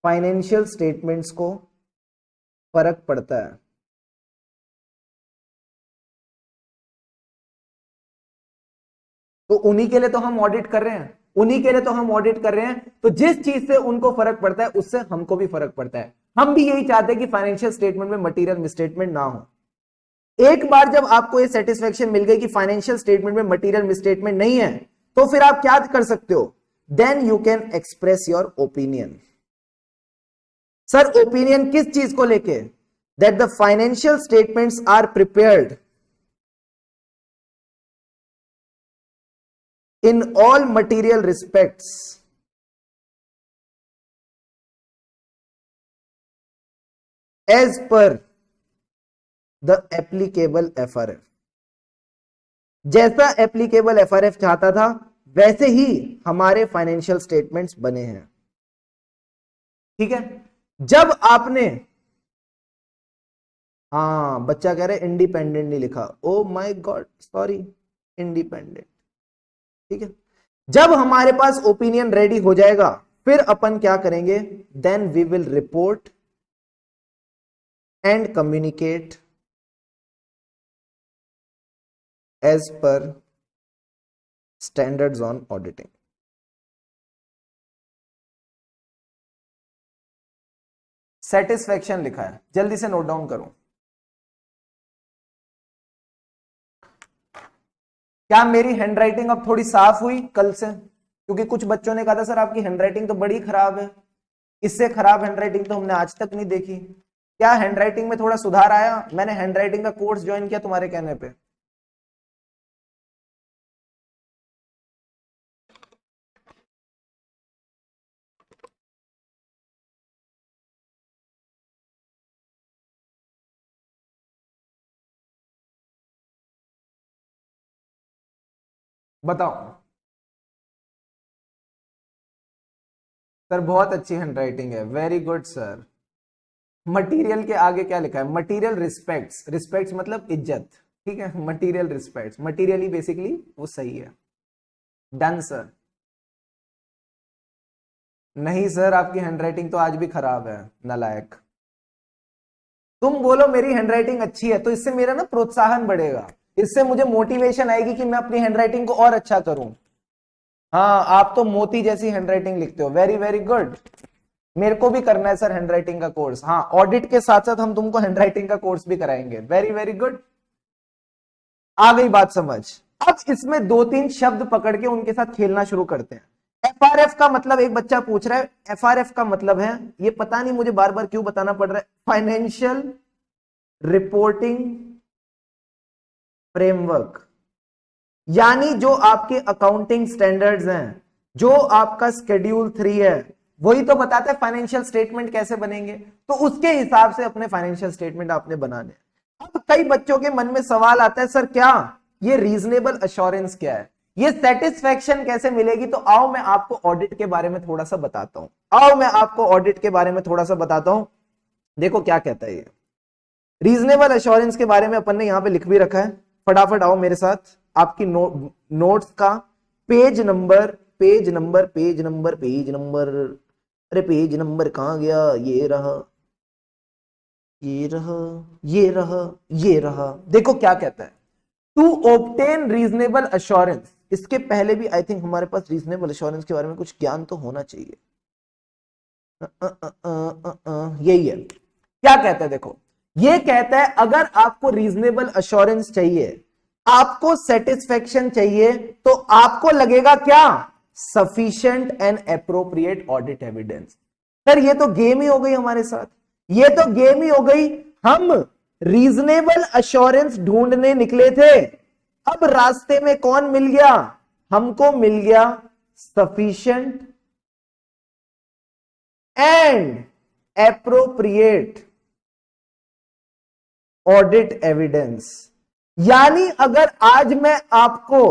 फाइनेंशियल स्टेटमेंट्स को फर्क पड़ता है। तो उन्हीं के लिए तो हम ऑडिट कर रहे हैं, उन्हीं के लिए तो हम ऑडिट कर रहे हैं। तो जिस चीज से उनको फर्क पड़ता है उससे हमको भी फर्क पड़ता है। हम भी यही चाहते हैं कि फाइनेंशियल स्टेटमेंट में मटीरियल मिसस्टेटमेंट ना हो। एक बार जब आपको ये सेटिस्फेक्शन मिल गई कि फाइनेंशियल स्टेटमेंट में मटीरियल मिसस्टेटमेंट नहीं है, तो फिर आप क्या कर सकते हो? Then you can express your opinion. Sir opinion किस चीज को लेके? That the financial statements are prepared in all material respects as per the applicable FRF। जैसा एप्लीकेबल एफआरएफ चाहता था वैसे ही हमारे फाइनेंशियल स्टेटमेंट्स बने हैं। ठीक है, जब आपने, हाँ बच्चा कह रहे इंडिपेंडेंट नहीं लिखा, oh my God sorry, independent. ठीक है, जब हमारे पास ओपिनियन रेडी हो जाएगा फिर अपन क्या करेंगे? Then we will report and communicate as per standards on auditing. Satisfaction लिखा है, जल्दी से नोट डाउन करो। क्या मेरी हैंडराइटिंग अब थोड़ी साफ हुई कल से? क्योंकि कुछ बच्चों ने कहा था सर आपकी हैंडराइटिंग तो बड़ी खराब है, इससे खराब हैंडराइटिंग तो हमने आज तक नहीं देखी। क्या हैंडराइटिंग में थोड़ा सुधार आया? मैंने हैंडराइटिंग का कोर्स ज्वाइन किया तुम्हारे कहने पे। बताओ सर, बहुत अच्छी हैंडराइटिंग है, वेरी गुड सर। मटेरियल के आगे क्या लिखा है? Material respects. रिस्पेक्ट्स मतलब इज्जत। ठीक है, मटेरियल रिस्पेक्ट्स, मटेरियली बेसिकली वो सही है। Done sir. नहीं सर, आपकी हैंडराइटिंग तो आज भी खराब है, नालायक। तुम बोलो मेरी हैंडराइटिंग अच्छी है तो इससे मेरा ना प्रोत्साहन बढ़ेगा, इससे मुझे मोटिवेशन आएगी कि मैं अपनी हैंडराइटिंग को और अच्छा करूं। हाँ, आप तो मोती जैसी हैंडराइटिंग लिखते हो, वेरी वेरी गुड। मेरे को भी करना है सर हैंडराइटिंग का कोर्स। हाँ, ऑडिट के साथ साथ हम तुमको हैंडराइटिंग का कोर्स भी कराएंगे, वेरी वेरी गुड। आ गई बात समझ? अब इसमें दो तीन शब्द पकड़ के उनके साथ खेलना शुरू करते हैं। एफआरएफ का मतलब, एक बच्चा पूछ रहा है एफआरएफ का मतलब है, ये पता नहीं मुझे बार बार क्यों बताना पड़ रहा है, फाइनेंशियल रिपोर्टिंग फ्रेमवर्क। यानी जो आपके अकाउंटिंग स्टैंडर्ड्स हैं, जो आपका शेड्यूल 3 है, वही तो बताता है फाइनेंशियल स्टेटमेंट कैसे बनेंगे। तो उसके हिसाब से अपने फाइनेंशियल स्टेटमेंट आपने बनाने। अब कई बच्चों के मन में सवाल आता है, सर क्या ये रीजनेबल एश्योरेंस क्या है, ये सेटिस्फेक्शन कैसे मिलेगी? तो आओ मैं आपको ऑडिट के बारे में थोड़ा सा बताता हूं। आओ मैं आपको ऑडिट के बारे में थोड़ा सा बताता हूं। देखो क्या कहता है ये रीजनेबल एश्योरेंस के बारे में, अपन ने यहां पे लिख भी रखा है। फटाफट आओ मेरे साथ, आपकी नोट्स का page number, page number, page number, page number, अरे पेज नंबर कहां गया? ये रहा, ये रहा, ये रहा, ये रहा। देखो क्या कहता है, टू ऑब्टेन रीजनेबल एश्योरेंस। इसके पहले भी आई थिंक हमारे पास रीजनेबल एश्योरेंस के बारे में कुछ ज्ञान तो होना चाहिए। यही है। क्या कहता है देखो, ये कहता है अगर आपको रीजनेबल एश्योरेंस चाहिए, आपको सेटिस्फेक्शन चाहिए, तो आपको लगेगा क्या? Sufficient and appropriate audit evidence. Sir ये तो गेम ही हो गई हमारे साथ, ये तो गेम ही हो गई। हम रीजनेबल अश्योरेंस ढूंढने निकले थे। अब रास्ते में कौन मिल गया? हमको मिल गया sufficient and appropriate audit evidence. यानी अगर आज मैं आपको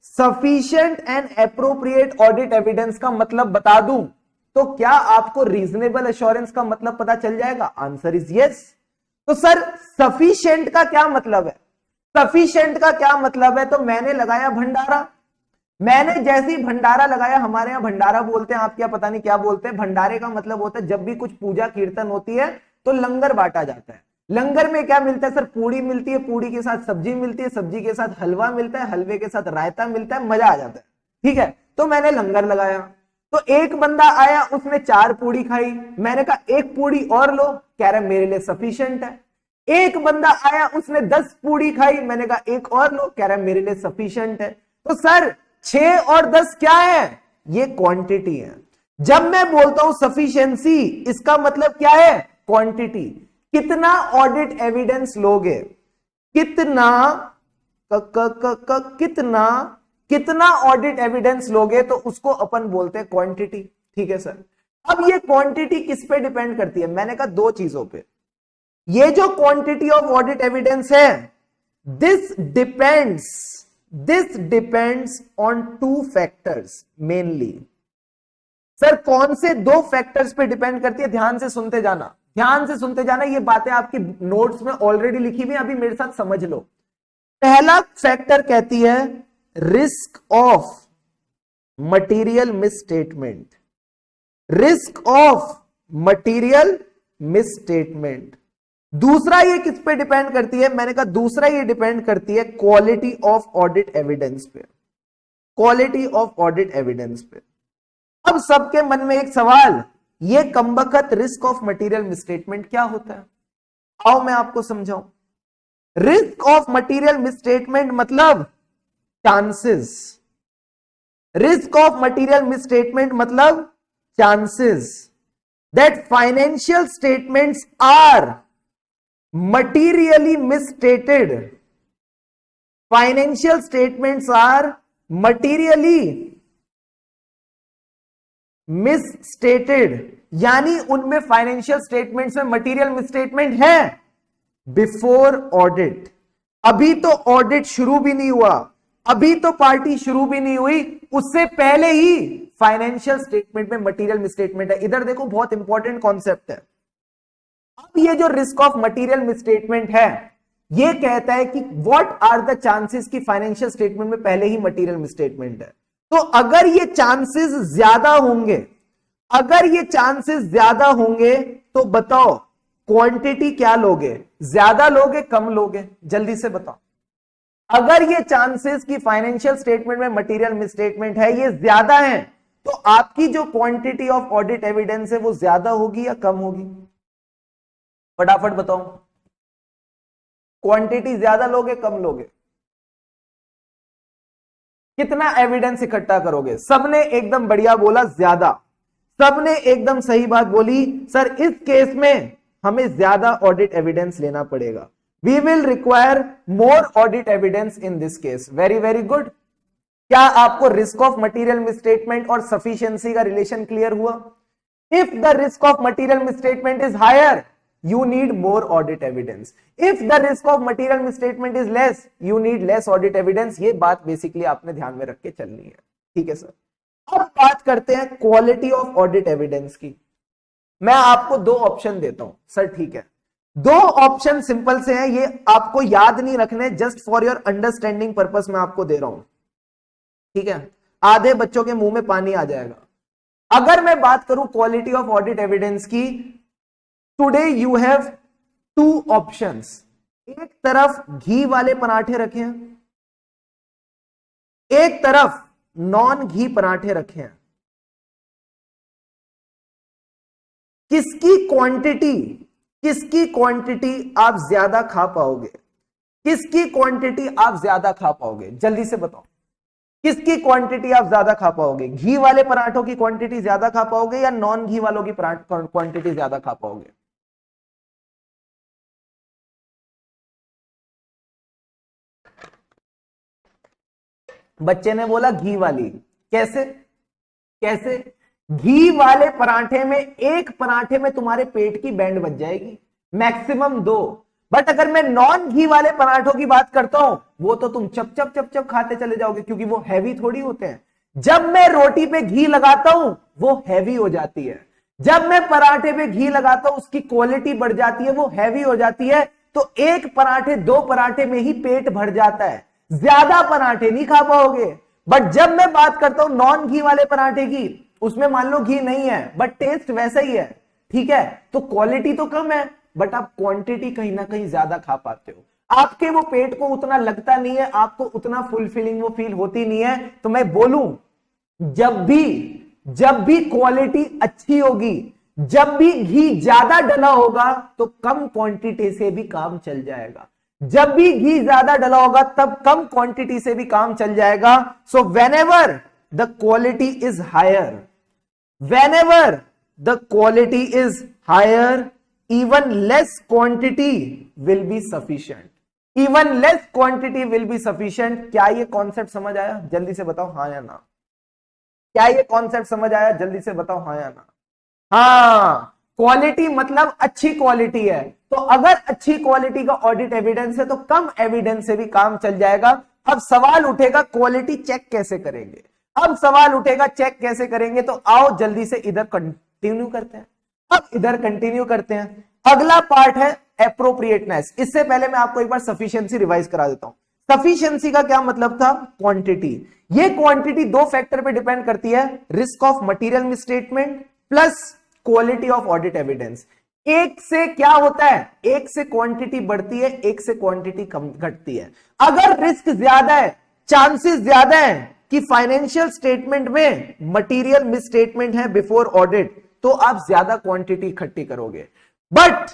sufficient and appropriate audit evidence का मतलब बता दूं तो क्या आपको रीजनेबल एश्योरेंस का मतलब पता चल जाएगा? Answer is yes. तो सर सफिशिएंट का क्या मतलब है? सफिशिएंट का क्या मतलब है? तो मैंने लगाया भंडारा। मैंने जैसे ही भंडारा लगाया, हमारे यहां भंडारा बोलते हैं, आप क्या पता नहीं क्या बोलते हैं। भंडारे का मतलब होता है जब भी कुछ पूजा कीर्तन होती है तो लंगर बांटा जाता है। लंगर में क्या मिलता है सर? पूड़ी मिलती है, पूड़ी के साथ सब्जी मिलती है, सब्जी के साथ हलवा मिलता है, हलवे के साथ रायता मिलता है, मजा आ जाता है। ठीक है, तो मैंने लंगर लगाया। तो एक बंदा आया, उसने 4 पूड़ी खाई। मैंने कहा 1 पूड़ी और लो, कह रहा मेरे लिए सफिशिएंट है। एक बंदा आया, उसने 10 पूड़ी खाई। मैंने कहा 1 और लो, कह रहा मेरे लिए सफिशिएंट है। तो सर 6 और 10 क्या है? ये क्वांटिटी है। जब मैं बोलता हूं सफिशिएंसी, इसका मतलब क्या है? क्वांटिटी। कितना ऑडिट एविडेंस लोगे? कितना कितना ऑडिट एविडेंस लोगे तो उसको अपन बोलते हैं क्वांटिटी। ठीक है सर। अब ये क्वांटिटी किस पे डिपेंड करती है? मैंने कहा 2 चीजों पे। ये जो क्वांटिटी ऑफ ऑडिट एविडेंस है, this depends on 2 factors mainly. Sir कौन से 2 फैक्टर्स पे डिपेंड करती है? ध्यान से सुनते जाना, ध्यान से सुनते जाना। ये बातें आपकी नोट्स में ऑलरेडी लिखी हुई, अभी मेरे साथ समझ लो। पहला फैक्टर कहती है risk of material misstatement. Risk of material misstatement. दूसरा ये किस पे डिपेंड करती है? मैंने कहा दूसरा ये डिपेंड करती है क्वालिटी ऑफ ऑडिट एविडेंस पे। क्वालिटी ऑफ ऑडिट एविडेंस पे। अब सबके मन में एक सवाल, ये कमबख्त रिस्क ऑफ मटीरियल मिसस्टेटमेंट क्या होता है? आओ मैं आपको समझाऊं। रिस्क ऑफ मटीरियल मिसस्टेटमेंट मतलब chances. Risk of material misstatement मतलब chances that financial statements are materially misstated. Financial statements are materially misstated, यानी उनमें फाइनेंशियल स्टेटमेंट्स में मटीरियल मिसस्टेटमेंट है बिफोर ऑडिट। अभी तो ऑडिट शुरू भी नहीं हुआ, अभी तो पार्टी शुरू भी नहीं हुई, उससे पहले ही फाइनेंशियल स्टेटमेंट में मटीरियल मिसस्टेटमेंट है। इधर देखो, बहुत इंपॉर्टेंट कॉन्सेप्ट है। अब ये जो रिस्क ऑफ मटीरियल मिसस्टेटमेंट है, ये कहता है कि व्हाट आर द चांसेस कि फाइनेंशियल स्टेटमेंट में पहले ही मटीरियल मिसस्टेटमेंट है। तो अगर ये चांसेस ज्यादा होंगे, अगर ये चांसेस ज्यादा होंगे तो बताओ क्वांटिटी क्या लोगे? ज्यादा लोगे, कम लोगे? जल्दी से बताओ। अगर ये चांसेस कि फाइनेंशियल स्टेटमेंट में मटीरियल मिसस्टेटमेंट है ये ज्यादा है, तो आपकी जो क्वांटिटी ऑफ ऑडिट एविडेंस है वो ज्यादा होगी या कम होगी? फटाफट बताओ, क्वांटिटी ज्यादा लोगे, कम लोगे? कितना एविडेंस इकट्ठा करोगे? सबने एकदम बढ़िया बोला, ज्यादा। सबने एकदम सही बात बोली। सर इस केस में हमें ज्यादा ऑडिट एविडेंस लेना पड़ेगा। We will require more audit evidence in this case. Very very good. क्या आपको रिस्क ऑफ मटीरियल मिसस्टेटमेंट और सफिशिएंसी का रिलेशन क्लियर हुआ? If the risk of material misstatement is higher, you need more audit evidence. If the risk of material misstatement is less, you need less audit evidence. ये बात basically आपने ध्यान में रख के चलनी है। ठीक है सर। अब बात करते हैं क्वालिटी ऑफ ऑडिट एविडेंस की। मैं आपको 2 ऑप्शन देता हूं सर। ठीक है, 2 ऑप्शन सिंपल से हैं, ये आपको याद नहीं रखने, just for your understanding purpose मैं आपको दे रहा हूं। ठीक है, आधे बच्चों के मुंह में पानी आ जाएगा। अगर मैं बात करूं क्वालिटी ऑफ ऑडिट एविडेंस की, टुडे यू हैव 2 ऑप्शंस। एक तरफ घी वाले पराठे रखे हैं, एक तरफ नॉन घी पराठे रखे हैं। किसकी क्वांटिटी आप ज्यादा खा पाओगे? किसकी क्वांटिटी आप ज्यादा खा पाओगे? जल्दी से बताओ, किसकी क्वांटिटी आप ज्यादा खा पाओगे? घी वाले पराठों की क्वांटिटी ज्यादा खा पाओगे या नॉन घी वालों की क्वांटिटी ज्यादा खा पाओगे? बच्चे ने बोला घी वाली। कैसे कैसे? घी वाले पराठे में, एक पराठे में तुम्हारे पेट की बैंड बच जाएगी, मैक्सिमम 2। बट अगर मैं नॉन घी वाले पराठों की बात करता हूं, वो तो तुम चप चप चप चप खाते चले जाओगे, क्योंकि वो हैवी थोड़ी होते हैं। जब मैं रोटी पे घी लगाता हूं वो हैवी हो जाती है, जब मैं पराठे पे घी लगाता हूं उसकी क्वालिटी बढ़ जाती है, वो हैवी हो जाती है। तो एक पराठे, 2 पराठे में ही पेट भर जाता है, ज्यादा पराठे नहीं खा पाओगे। बट जब मैं बात करता हूं नॉन घी वाले पराठे की, उसमें मान लो घी नहीं है बट टेस्ट वैसा ही है, ठीक है, तो क्वालिटी तो कम है बट आप क्वांटिटी कहीं ना कहीं ज्यादा खा पाते हो, आपके वो पेट को उतना लगता नहीं है, आपको उतना फुलफिलिंग वो फील होती नहीं है। तो मैं बोलूं, जब भी क्वालिटी अच्छी होगी, जब भी घी ज्यादा डला होगा तो कम क्वांटिटी से भी काम चल जाएगा, जब भी घी ज्यादा डला होगा तब कम क्वांटिटी से भी काम चल जाएगा। So whenever the quality is higher, whenever the quality is higher, even less quantity will be sufficient, even less quantity will be sufficient। क्या ये कॉन्सेप्ट समझ आया? जल्दी से बताओ हाँ या ना। क्या ये कॉन्सेप्ट समझ आया? जल्दी से बताओ हाँ या ना। हाँ, क्वालिटी मतलब अच्छी क्वालिटी है, तो अगर अच्छी क्वालिटी का ऑडिट एविडेंस है तो कम एविडेंस से भी काम चल जाएगा। अब सवाल उठेगा क्वालिटी चेक कैसे करेंगे, अब सवाल उठेगा चेक कैसे करेंगे, तो आओ जल्दी से इधर कंटिन्यू करते हैं। अब इधर कंटिन्यू करते हैं, अगला पार्ट है एप्रोप्रिएटनेस। इससे पहले मैं आपको एक बार सफिशिएंसी रिवाइज करा देता हूं। सफिशिएंसी का क्या मतलब था? क्वांटिटी। ये क्वांटिटी 2 फैक्टर पे डिपेंड करती है, risk of material misstatement plus quality of audit evidence. एक से क्या होता है? एक से क्वांटिटी बढ़ती है, एक से क्वांटिटी कम घटती है। अगर रिस्क ज्यादा है, चांसेस ज्यादा है कि फाइनेंशियल स्टेटमेंट में मटेरियल मिसस्टेटमेंट है बिफोर ऑडिट, तो आप ज्यादा क्वांटिटी इकट्ठी करोगे। बट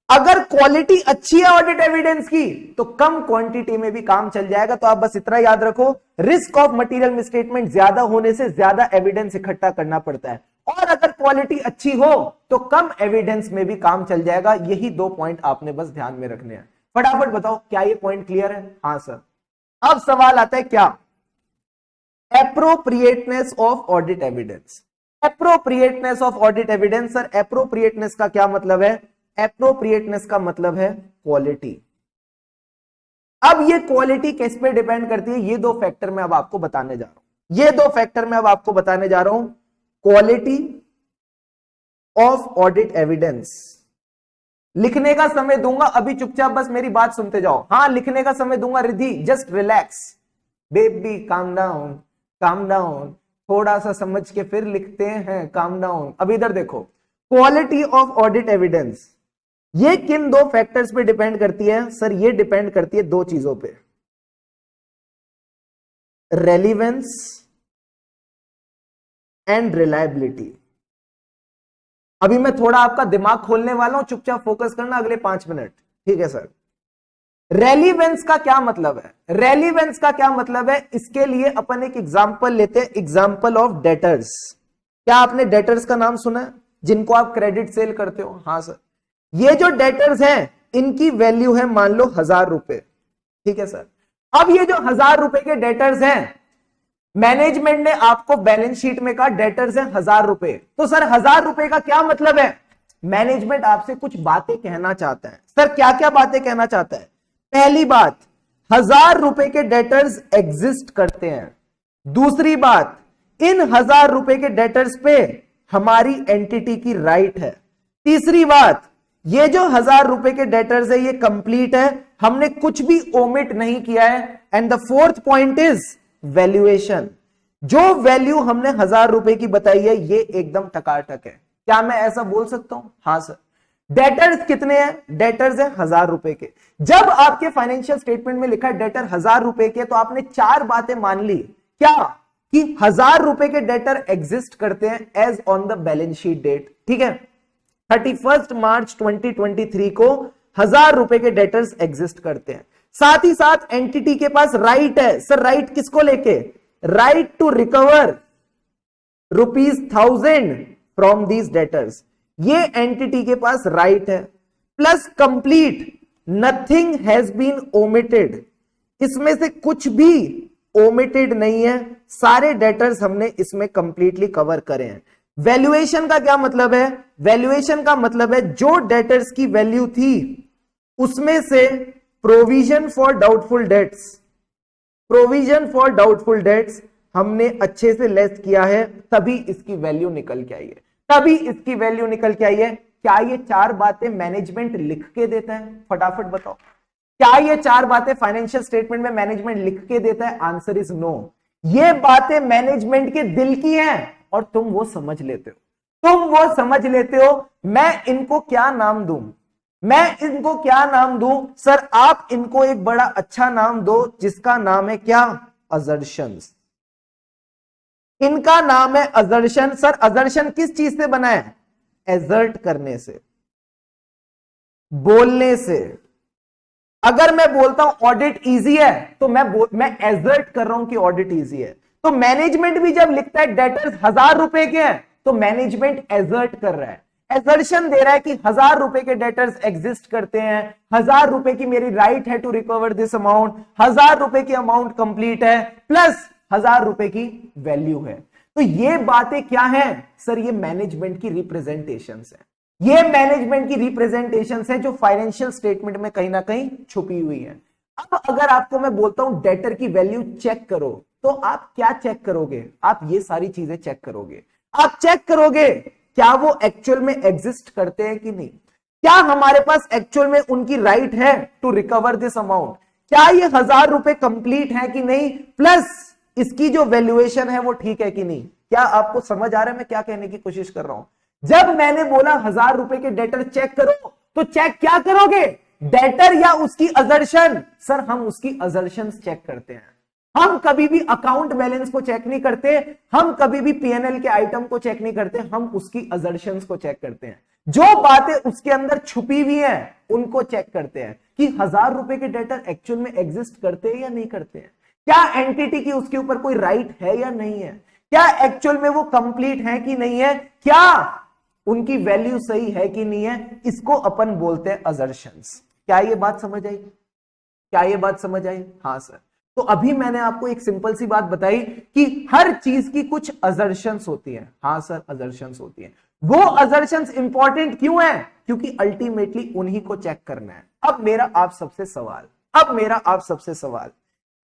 अगर क्वालिटी अच्छी है ऑडिट एविडेंस की तो कम क्वांटिटी में भी काम चल जाएगा। तो आप बस इतना याद रखो, रिस्क ऑफ मटेरियल मिसस्टेटमेंट ज्यादा होने से ज्यादा एविडेंस इकट्ठा करना पड़ता है, और अगर क्वालिटी अच्छी हो तो कम एविडेंस में भी काम चल जाएगा। यही 2 पॉइंट आपने बस ध्यान में रखने हैं। फटाफट बताओ क्या ये पॉइंट क्लियर है? हाँ सर। अब सवाल आता है क्या? Appropriateness of audit evidence. Appropriateness of audit evidence. Sir appropriateness का क्या मतलब है? एप्रोप्रिएटनेस का मतलब है क्वालिटी। अब ये क्वालिटी किस पे डिपेंड करती है? ये 2 फैक्टर मैं अब आपको बताने जा रहा हूं, ये 2 फैक्टर मैं अब आपको बताने जा रहा हूं। Quality of audit evidence. लिखने का समय दूंगा, अभी चुपचाप बस मेरी बात सुनते जाओ। हाँ, लिखने का समय दूंगा, Riddhi just relax baby, calm down calm down, थोड़ा सा समझ के फिर लिखते हैं, काम डाउन। अब इधर देखो, क्वालिटी ऑफ ऑडिट एविडेंस ये किन 2 फैक्टर्स पे डिपेंड करती है? सर ये डिपेंड करती है 2 चीजों पे, रेलिवेंस एंड रिलायबिलिटी। अभी मैं थोड़ा आपका दिमाग खोलने वाला हूं, चुपचाप फोकस करना अगले 5 मिनट, ठीक है सर। रेलिवेंस का क्या मतलब है? रेलिवेंस का क्या मतलब है? इसके लिए अपन एक एग्जांपल लेते हैं, एग्जांपल ऑफ डेटर्स। क्या आपने डेटर्स का नाम सुना है, जिनको आप क्रेडिट सेल करते हो? हाँ सर। ये जो डेटर्स हैं इनकी वैल्यू है मान लो 1000 रुपए, ठीक है सर। अब ये जो 1000 रुपए के डेटर्स हैं, मैनेजमेंट ने आपको बैलेंस शीट में कहा डेटर्स हैं 1000 रुपए। तो सर 1000 रुपए का क्या मतलब है? मैनेजमेंट आपसे कुछ बातें कहना चाहता है। सर क्या क्या बातें कहना चाहता है? पहली बात, 1000 रुपए के डेटर्स एग्जिस्ट करते हैं। दूसरी बात, इन 1000 रुपए के डेटर्स पे हमारी एंटिटी की राइट है। तीसरी बात, ये जो 1000 रुपए के डेटर्स है ये कंप्लीट है, हमने कुछ भी ओमिट नहीं किया है। And the 4th point is valuation. जो वैल्यू हमने 1000 रुपए की बताई है ये एकदम टकाटक है। क्या मैं ऐसा बोल सकता हूं? हाँ सर। डेटर्स कितने हैं? डेटर्स है 1000 रुपए के। जब आपके फाइनेंशियल स्टेटमेंट में लिखा है डेटर 1000 रुपए के, तो आपने 4 बातें मान ली। क्या? कि 1000 रुपए के डेटर एग्जिस्ट करते हैं as on the balance sheet date, ठीक है। 31 मार्च 2023 को 1000 रुपए के डेटर्स एग्जिस्ट करते हैं। साथ ही साथ एंटिटी के पास राइट है। सर राइट किसको लेके? Right to recover ₹1000 from these debtors. ये एंटिटी के पास राइट है। Plus complete, nothing has been omitted. इसमें से कुछ भी ओमिटेड नहीं है, सारे डेटर्स हमने इसमें कंप्लीटली कवर करे हैं। वैल्यूएशन का क्या मतलब है? वैल्यूएशन का मतलब है जो डेटर्स की वैल्यू थी उसमें से provision for doubtful debts, provision for doubtful debts हमने अच्छे से लेस किया है, तभी इसकी वैल्यू निकल के आई है, तभी इसकी वैल्यू निकल के आई है। क्या ये चार बातें मैनेजमेंट लिख के देता है? फटाफट बताओ, क्या ये चार बातें फाइनेंशियल स्टेटमेंट में मैनेजमेंट लिख के देता है? Answer is no. ये बातें मैनेजमेंट के दिल की हैं और तुम वो समझ लेते हो, तुम वो समझ लेते हो। मैं इनको क्या नाम दूं? मैं इनको क्या नाम दूं? सर आप इनको एक बड़ा अच्छा नाम दो जिसका नाम है क्या? असर्शंस। इनका नाम है असर्शन। सर असर्शन किस चीज से बना है? एजर्ट करने से, बोलने से। अगर मैं बोलता हूं ऑडिट इजी है तो मैं एजर्ट कर रहा हूं कि ऑडिट इजी है। तो मैनेजमेंट भी जब लिखता है डेटर्स 1000 रुपए के हैं तो मैनेजमेंट एजर्ट कर रहा है, एजर्शन दे रहा है कि 1000 रुपए के डेटर्स एग्जिस्ट करते हैं, 1000 रुपए की मेरी राइट है टू रिकवर दिस अमाउंट, 1000 रुपए की अमाउंट कंप्लीट है, प्लस 1000 रुपए की वैल्यू है। तो ये बातें क्या है? सर ये मैनेजमेंट की रिप्रेजेंटेशंस है, ये मैनेजमेंट की रिप्रेजेंटेशंस है जो फाइनेंशियल स्टेटमेंट में कहीं ना कहीं छुपी हुई है। अब अगर आपको मैं बोलता हूं डेटर की वैल्यू चेक करो, तो आप क्या चेक करोगे? आप ये सारी चीजें चेक करोगे। आप चेक करोगे क्या वो एक्चुअल में एग्जिस्ट करते हैं कि नहीं, क्या हमारे पास एक्चुअल में उनकी राइट है टू रिकवर दिस अमाउंट, क्या ये 1000 रुपए कंप्लीट है कि नहीं, प्लस इसकी जो वैल्यूएशन है वो ठीक है कि नहीं। क्या आपको समझ आ रहा है मैं क्या कहने की कोशिश कर रहा हूं? जब मैंने बोला 1000 रुपए के डेटर चेक करो, तो चेक क्या करोगे? डेटर या उसकी असर्शन? सर हम उसकी असर्शन चेक करते हैं, हम कभी भी अकाउंट बैलेंस को चेक नहीं करते, हम कभी भी पीएनएल के आइटम को चेक नहीं करते, हम उसकी असर्शन को चेक करते हैं। जो बातें उसके अंदर छुपी हुई हैं उनको चेक करते हैं कि 1000 रुपए के डेटर एक्चुअल में एग्जिस्ट करते हैं या नहीं करते हैं, क्या एंटिटी की उसके ऊपर कोई राइट है या नहीं है, क्या एक्चुअल में वो कंप्लीट है कि नहीं है, क्या उनकी वैल्यू सही है कि नहीं है। इसको अपन बोलते हैं असर्शंस। क्या ये बात समझ आई? क्या ये बात समझ आई? हाँ सर। तो अभी मैंने आपको एक सिंपल सी बात बताई कि हर चीज की कुछ असर्शंस होती है। हाँ सर असर्शंस होती है। वो असर्शंस इंपॉर्टेंट क्यों है? क्योंकि अल्टीमेटली उन्हीं को चेक करना है। अब मेरा आप सबसे सवाल,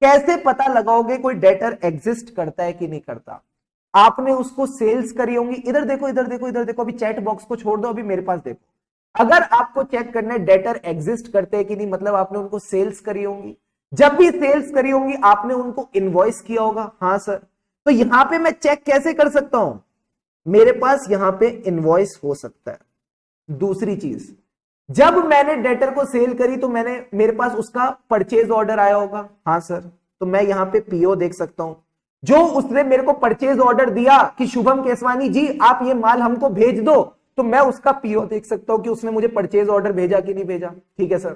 कैसे पता लगाओगे कोई डेटर एग्जिस्ट करता है कि नहीं करता? आपने उसको सेल्स करी होंगी, इधर देखो इधर देखो इधर देखो, अभी चैट बॉक्स को छोड़ दो, अभी मेरे पास देखो। अगर आपको चेक करना है डेटर एग्जिस्ट करते हैं कि नहीं, मतलब आपने उनको सेल्स करी होंगी। जब भी सेल्स करी होंगी आपने उनको इनवॉइस किया होगा। हाँ सर। तो यहां पे मैं चेक कैसे कर सकता हूं? मेरे पास यहां पे इनवॉइस हो सकता है। दूसरी चीज, जब मैंने डेटर को सेल करी तो मेरे पास उसका परचेज ऑर्डर आया होगा। हाँ सर। तो मैं यहां पे पीओ देख सकता हूं, जो उसने मेरे को परचेज ऑर्डर दिया कि शुभम केसवानी जी आप ये माल हमको भेज दो, तो मैं उसका पीओ देख सकता हूं कि उसने मुझे परचेज ऑर्डर भेजा कि नहीं भेजा। ठीक है सर।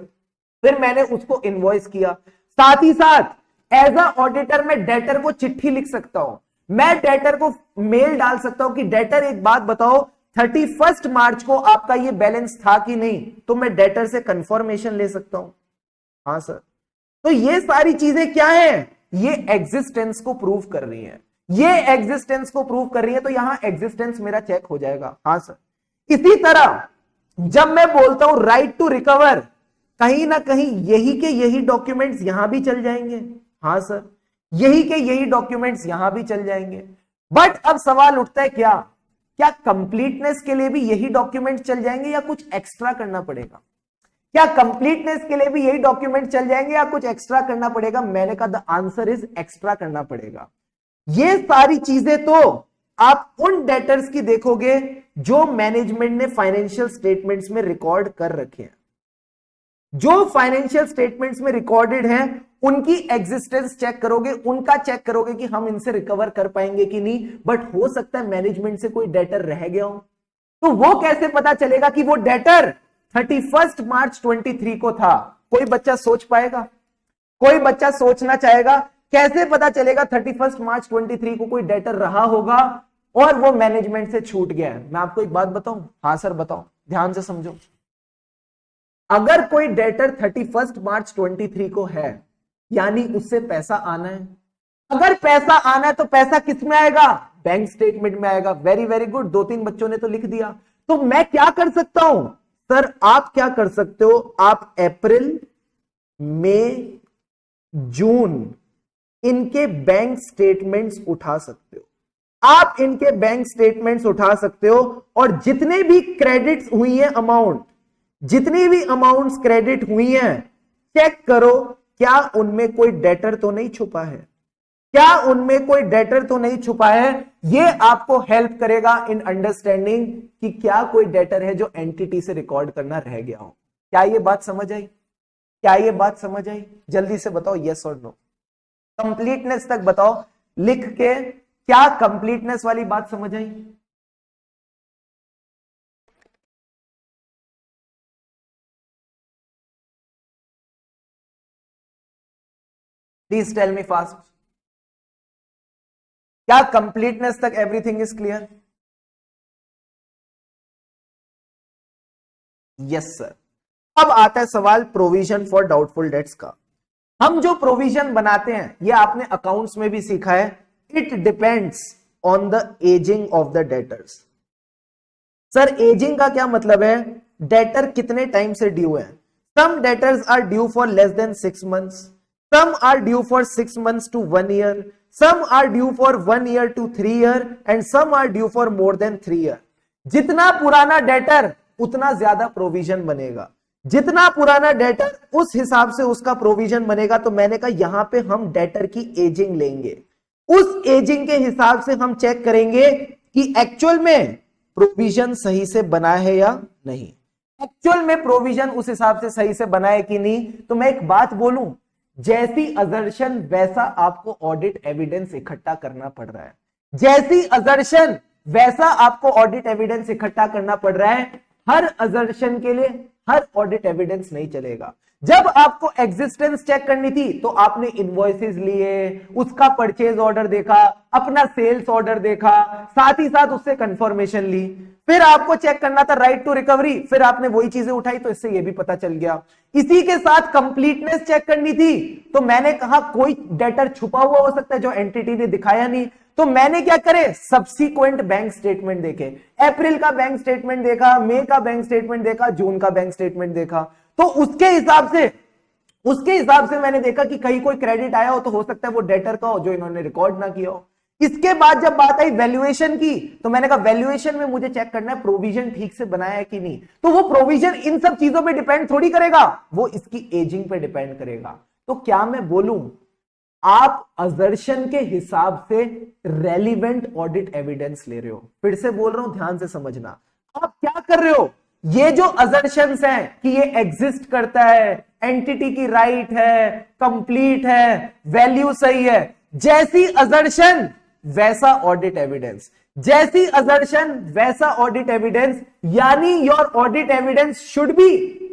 फिर मैंने उसको इनवॉइस किया। साथ ही साथ एज अ ऑडिटर मैं डेटर को चिट्ठी लिख सकता हूं, मैं डेटर को मेल डाल सकता हूं कि डेटर एक बात बताओ 31 मार्च को आपका ये बैलेंस था कि नहीं, तो मैं डेटर से कंफर्मेशन ले सकता हूं। हाँ सर। तो ये सारी चीजें क्या है? ये एग्जिस्टेंस को प्रूव कर रही है, ये एग्जिस्टेंस को प्रूव कर रही है, तो यहां एग्जिस्टेंस मेरा चेक हो जाएगा। हाँ सर। इसी तरह जब मैं बोलता हूं राइट टू रिकवर, कहीं ना कहीं यही के यही डॉक्यूमेंट्स यहां भी चल जाएंगे। हाँ सर। यही के यही डॉक्यूमेंट्स यहां भी चल जाएंगे। बट अब सवाल उठता है क्या कंप्लीटनेस के लिए भी यही डॉक्यूमेंट चल जाएंगे या कुछ एक्स्ट्रा करना पड़ेगा? क्या कंप्लीटनेस के लिए भी यही डॉक्यूमेंट चल जाएंगे या कुछ एक्स्ट्रा करना पड़ेगा? मैंने कहा द आंसर इज एक्स्ट्रा करना पड़ेगा। ये सारी चीजें तो आप उन डेटर्स की देखोगे जो मैनेजमेंट ने फाइनेंशियल स्टेटमेंट्स में रिकॉर्ड कर रखे हैं, जो फाइनेंशियल स्टेटमेंट्स में रिकॉर्डेड है उनकी एग्जिस्टेंस चेक करोगे, उनका चेक करोगे कि हम इनसे रिकवर कर पाएंगे कि नहीं। बट हो सकता है मैनेजमेंट से कोई डेटर रह गया हो, तो वो कैसे पता चलेगा कि वो डेटर 31 मार्च 23 को था? कोई बच्चा सोच पाएगा? कोई बच्चा सोचना चाहेगा? कैसे पता चलेगा 31 मार्च 23 को कोई डेटर रहा होगा और वो मैनेजमेंट से छूट गया है? मैं आपको एक बात बताऊं। हाँ सर बताओ, ध्यान से समझो। अगर कोई डेटर 31 मार्च 23 को है, यानी उससे पैसा आना है, अगर पैसा आना है तो पैसा किस में आएगा? बैंक स्टेटमेंट में आएगा। वेरी वेरी गुड, 2-3 बच्चों ने तो लिख दिया। तो मैं क्या कर सकता हूं सर? आप क्या कर सकते हो? आप अप्रैल, मई, जून इनके बैंक स्टेटमेंट्स उठा सकते हो। आप इनके बैंक स्टेटमेंट्स उठा सकते हो और जितने भी क्रेडिट्स हुई है अमाउंट, जितनी भी अमाउंट्स क्रेडिट हुई हैं, चेक करो क्या उनमें कोई डेटर तो नहीं छुपा है, क्या उनमें कोई डेटर तो नहीं छुपा है। ये आपको हेल्प करेगा इन अंडरस्टैंडिंग कि क्या कोई डेटर है जो एंटिटी से रिकॉर्ड करना रह गया हो। क्या ये बात समझ आई? क्या ये बात समझ आई? जल्दी से बताओ यस और नो। कंप्लीटनेस तक बताओ लिख के, क्या कंप्लीटनेस वाली बात समझ आई? Please tell me fast. क्या कंप्लीटनेस तक everything is clear? Yes sir. अब आता है सवाल प्रोविजन फॉर डाउटफुल डेट्स का। हम जो प्रोविजन बनाते हैं ये आपने अकाउंट्स में भी सीखा है, it depends on the ageing of the debtors. Sir ageing का क्या मतलब है? डेटर कितने टाइम से ड्यू है। Some debtors are due for less than 6 months, some are due for 6 months to 1 year, some are due for 1 year to 3 year and some are due for more than 3 year। जितना पुराना debtor उतना ज्यादा provision बनेगा, जितना पुराना debtor उस हिसाब से उसका प्रोविजन बनेगा। तो मैंने कहा यहां पे हम डेटर की एजिंग लेंगे, उस एजिंग के हिसाब से हम चेक करेंगे कि एक्चुअल में प्रोविजन सही से बना है या नहीं, एक्चुअल में प्रोविजन उस हिसाब से सही से बना है कि नहीं। तो मैं एक बात बोलूं, जैसी अजर्शन वैसा आपको ऑडिट एविडेंस इकट्ठा करना पड़ रहा है, जैसी अजर्शन वैसा आपको ऑडिट एविडेंस इकट्ठा करना पड़ रहा है। हर अजर्शन के लिए हर ऑडिट एविडेंस नहीं चलेगा। जब आपको एग्जिस्टेंस चेक करनी थी तो आपने इनवॉइसेस लिए, उसका परचेज ऑर्डर देखा, अपना सेल्स ऑर्डर देखा, साथ ही साथ उससे कंफर्मेशन ली। फिर आपको चेक करना था राइट टू रिकवरी, फिर आपने वही चीजें उठाई, तो इससे ये भी पता चल गया। इसी के साथ कंप्लीटनेस चेक करनी थी, तो मैंने कहा कोई डेटर छुपा हुआ हो सकता है जो एंटिटी ने दिखाया नहीं। तो मैंने क्या करे, सब्सीक्वेंट बैंक स्टेटमेंट देखे, अप्रैल का बैंक स्टेटमेंट देखा, मई का बैंक स्टेटमेंट देखा, जून का बैंक स्टेटमेंट देखा। तो उसके हिसाब से मैंने देखा कि कहीं कोई क्रेडिट आया हो तो हो सकता है वो डेटर का हो जो इन्होंने रिकॉर्ड ना किया हो। इसके बाद जब बात आई वैल्यूएशन की, तो मैंने कहा वैल्यूएशन में मुझे चेक करना है प्रोविजन ठीक से बनाया है कि नहीं। तो वो प्रोविजन इन सब चीजों पे डिपेंड थोड़ी करेगा, वो इसकी एजिंग पे डिपेंड करेगा। तो क्या मैं बोलूं, आप अजर्शन के हिसाब से रेलिवेंट ऑडिट एविडेंस ले रहे हो। फिर से बोल रहा हूं, ध्यान से समझना। आप क्या कर रहे हो, ये जो अजर्शंस हैं कि ये एग्जिस्ट करता है, एंटिटी की राइट है, कंप्लीट है, वैल्यू सही है, जैसी अजर्शन वैसा ऑडिट एविडेंस, जैसी अजर्शन वैसा ऑडिट एविडेंस, यानी your audit evidence should be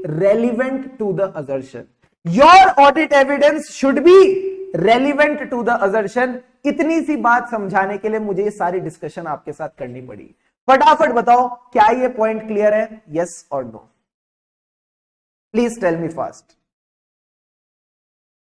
relevant to the assertion, your audit evidence should be relevant to the assertion. इतनी सी बात समझाने के लिए मुझे ये सारी डिस्कशन आपके साथ करनी पड़ी। फटाफट बताओ क्या ये पॉइंट क्लियर है, यस और no? Please tell me fast.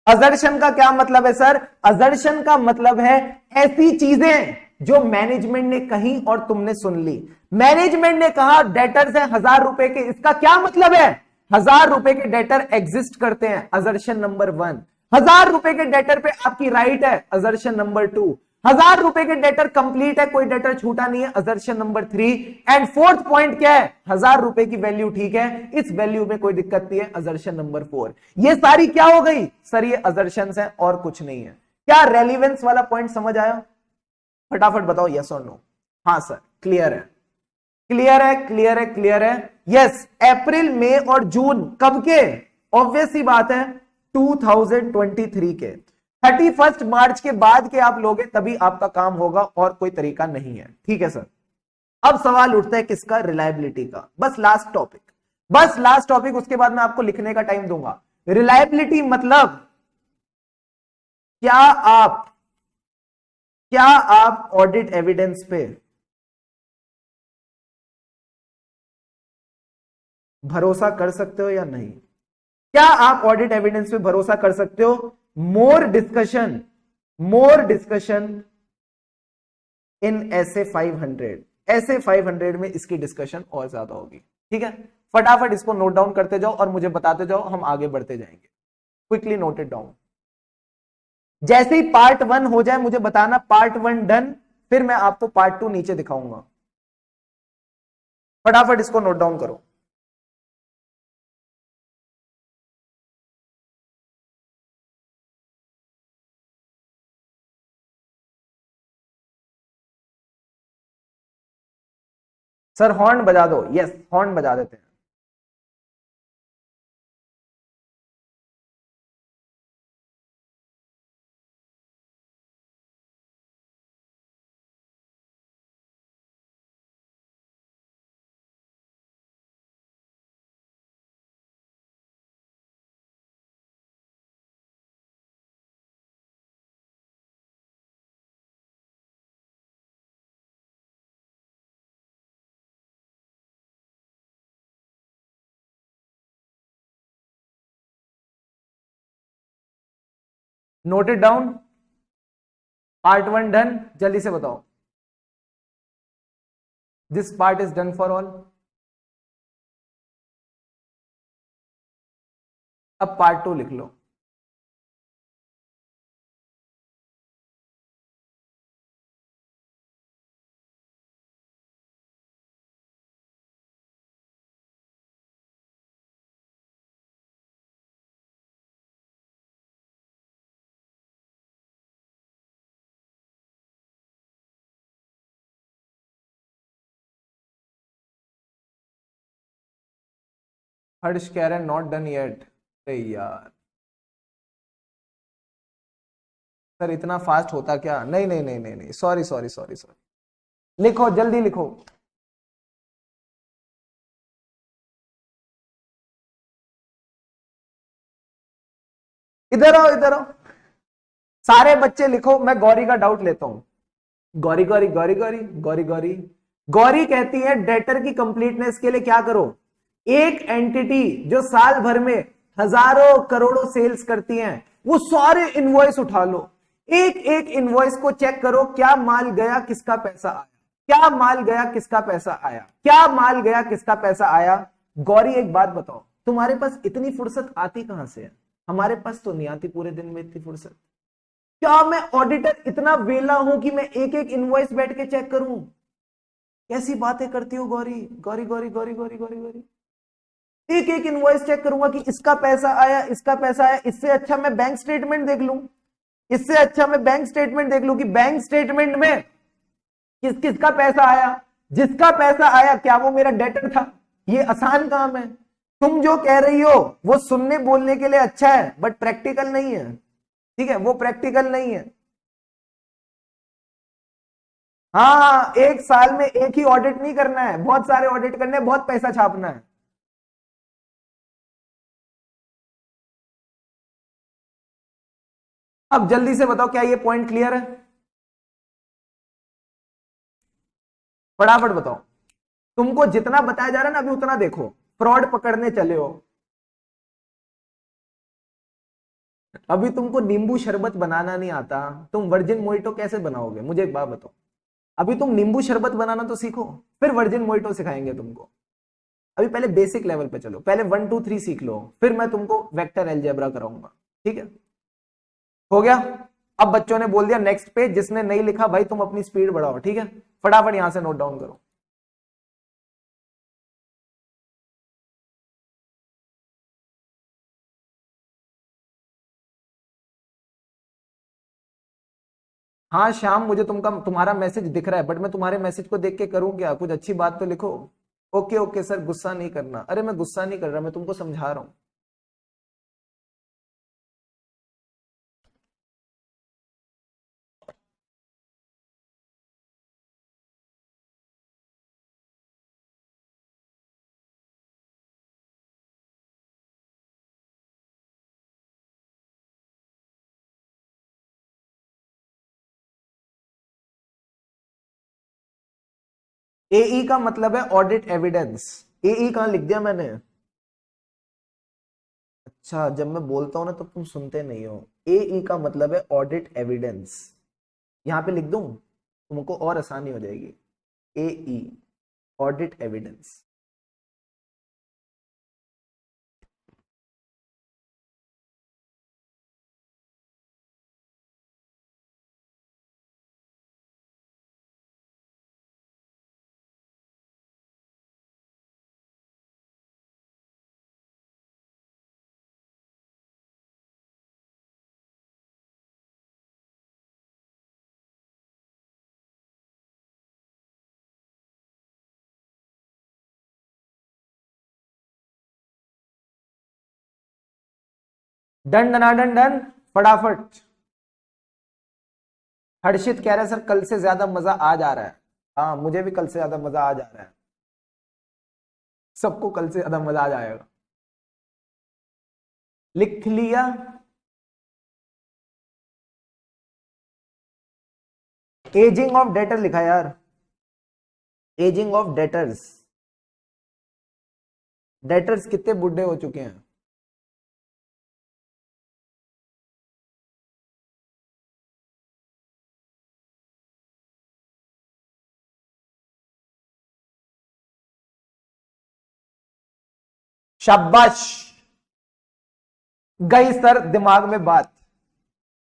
Assertion का क्या मतलब है सर? अजर्शन का मतलब है ऐसी चीजें जो मैनेजमेंट ने कही और तुमने सुन ली। मैनेजमेंट ने कहा डेटर्स है 1000 रुपए के, इसका क्या मतलब है? 1000 रुपए के डेटर एग्जिस्ट करते हैं, अजर्शन नंबर 1। 1000 रुपए के डेटर पे आपकी राइट है, अजर्शन नंबर 2। 1000 रुपए के डेटर कंप्लीट है, कोई डेटर छूटा नहीं है, अजर्शन नंबर 3। एंड फोर्थ पॉइंट क्या है? 1000 रुपए की वैल्यू ठीक है, इस वैल्यू में कोई दिक्कत नहीं है, अजर्शन नंबर 4। ये सारी क्या हो गई सर? ये अजर्शंस हैं और कुछ नहीं है। क्या रेलिवेंस वाला पॉइंट समझ आया? फटाफट बताओ यस और नो। हाँ सर, क्लियर है, क्लियर है, क्लियर है, क्लियर है। यस, अप्रैल, मई और जून कब के? ऑब्वियस सी बात है 2023 के। 31 मार्च के बाद के आप लोगे तभी आपका काम होगा, और कोई तरीका नहीं है। ठीक है सर। अब सवाल उठता है किसका? रिलायबिलिटी का। बस लास्ट टॉपिक, बस लास्ट टॉपिक, उसके बाद मैं आपको लिखने का टाइम दूंगा। रिलायबिलिटी मतलब क्या आप ऑडिट एविडेंस पे भरोसा कर सकते हो या नहीं? क्या आप ऑडिट एविडेंस पे भरोसा कर सकते हो? More discussion more discussion in ऐसे 500, ऐसे 500 में इसकी डिस्कशन और ज्यादा होगी। ठीक है, फटाफट इसको नोट डाउन करते जाओ और मुझे बताते जाओ, हम आगे बढ़ते जाएंगे। Quickly note it down. जैसे ही पार्ट 1 हो जाए मुझे बताना पार्ट 1 डन, फिर मैं आपको पार्ट 2 नीचे दिखाऊंगा। फटाफट इसको नोट डाउन करो। सर हॉर्न बजा दो, यस हॉर्न बजा देते हैं। Note it down. Part 1 done, जल्दी से बताओ। This part is done for all. अब पार्ट 2 लिख लो। हर्ष कह रहे हैं नॉट डन येट। अरे यार सर इतना फास्ट होता क्या? नहीं नहीं नहीं नहीं नहीं, सॉरी सॉरी सॉरी सॉरी। लिखो जल्दी लिखो। इधर आओ इधर आओ, सारे बच्चे लिखो, मैं गौरी का डाउट लेता हूं। गौरी गौरी गौरी गौरी गौरी गौरी गौरी कहती है डेटर की कंप्लीटनेस के लिए क्या करो? एक एंटिटी जो साल भर में हजारों करोड़ों सेल्स करती हैं, वो सारे इनवॉइस उठा लो, एक एक इनवॉइस को चेक करो, क्या माल गया किसका पैसा आया, क्या माल गया किसका पैसा आया, क्या माल गया किसका पैसा आया। गौरी एक बात बताओ, तुम्हारे पास इतनी फुर्सत आती कहां से है? हमारे पास तो नहीं आती पूरे दिन में इतनी फुर्सत। क्या मैं ऑडिटर इतना वेला हूं कि मैं एक एक इनवॉइस बैठ के चेक करूं? कैसी बातें करती हो गौरी, गौरी गौरी गौरी गौरी गौरी गौरी। एक एक इनवॉइस चेक करूंगा कि इसका पैसा आया इसका पैसा आया। इससे अच्छा मैं बैंक स्टेटमेंट देख लूं, इससे अच्छा मैं बैंक स्टेटमेंट देख लूं कि बैंक स्टेटमेंट में किस किसका पैसा आया, जिसका पैसा आया क्या वो मेरा डेटर था? ये आसान काम है। तुम जो कह रही हो वो सुनने बोलने के लिए अच्छा है, बट प्रैक्टिकल नहीं है। ठीक है, वो प्रैक्टिकल नहीं है। हाँ, एक साल में एक ही ऑडिट नहीं करना है, बहुत सारे ऑडिट करने हैं, बहुत पैसा छापना है। अब जल्दी से बताओ क्या ये पॉइंट क्लियर है? फटाफट बताओ। तुमको जितना बताया जा रहा है ना अभी उतना देखो, फ्रॉड पकड़ने चले हो। अभी तुमको नींबू शरबत बनाना नहीं आता, तुम वर्जिन मोइटो कैसे बनाओगे? मुझे एक बात बताओ। अभी तुम नींबू शरबत बनाना तो सीखो, फिर वर्जिन मोइटो सिखाएंगे तुमको। अभी पहले बेसिक लेवल पे चलो, पहले 1 2 3 सीख लो, फिर मैं तुमको वेक्टर अलजेब्रा कराऊंगा। ठीक है, हो गया। अब बच्चों ने बोल दिया नेक्स्ट पेज, जिसने नहीं लिखा भाई तुम अपनी स्पीड बढ़ाओ। ठीक है, फटाफट यहां से नोट डाउन करो। हाँ श्याम, मुझे तुम्हारा मैसेज दिख रहा है, बट मैं तुम्हारे मैसेज को देख के करूं क्या? कुछ अच्छी बात तो लिखो। ओके ओके सर, गुस्सा नहीं करना। अरे मैं गुस्सा नहीं कर रहा, मैं तुमको समझा रहा हूं। एई का मतलब है ऑडिट एविडेंस। एई कहां लिख दिया मैंने? अच्छा, जब मैं बोलता हूं ना तब तुम सुनते नहीं हो। AE का मतलब है ऑडिट एविडेंस। यहां पे लिख दूं तुमको और आसानी हो जाएगी। AE audit evidence. डन डनाडन डन, फटाफट। हर्षित कह रहा है सर कल से ज्यादा मजा आ जा रहा है। हाँ मुझे भी कल से ज्यादा मजा आ जा रहा है, सबको कल से ज्यादा मजा आ जाएगा। लिख लिया? एजिंग ऑफ डेटर लिखा यार, एजिंग ऑफ डेटर्स। डेटर्स कितने बुढ़े हो चुके हैं? शाबाश, गई सर दिमाग में बात।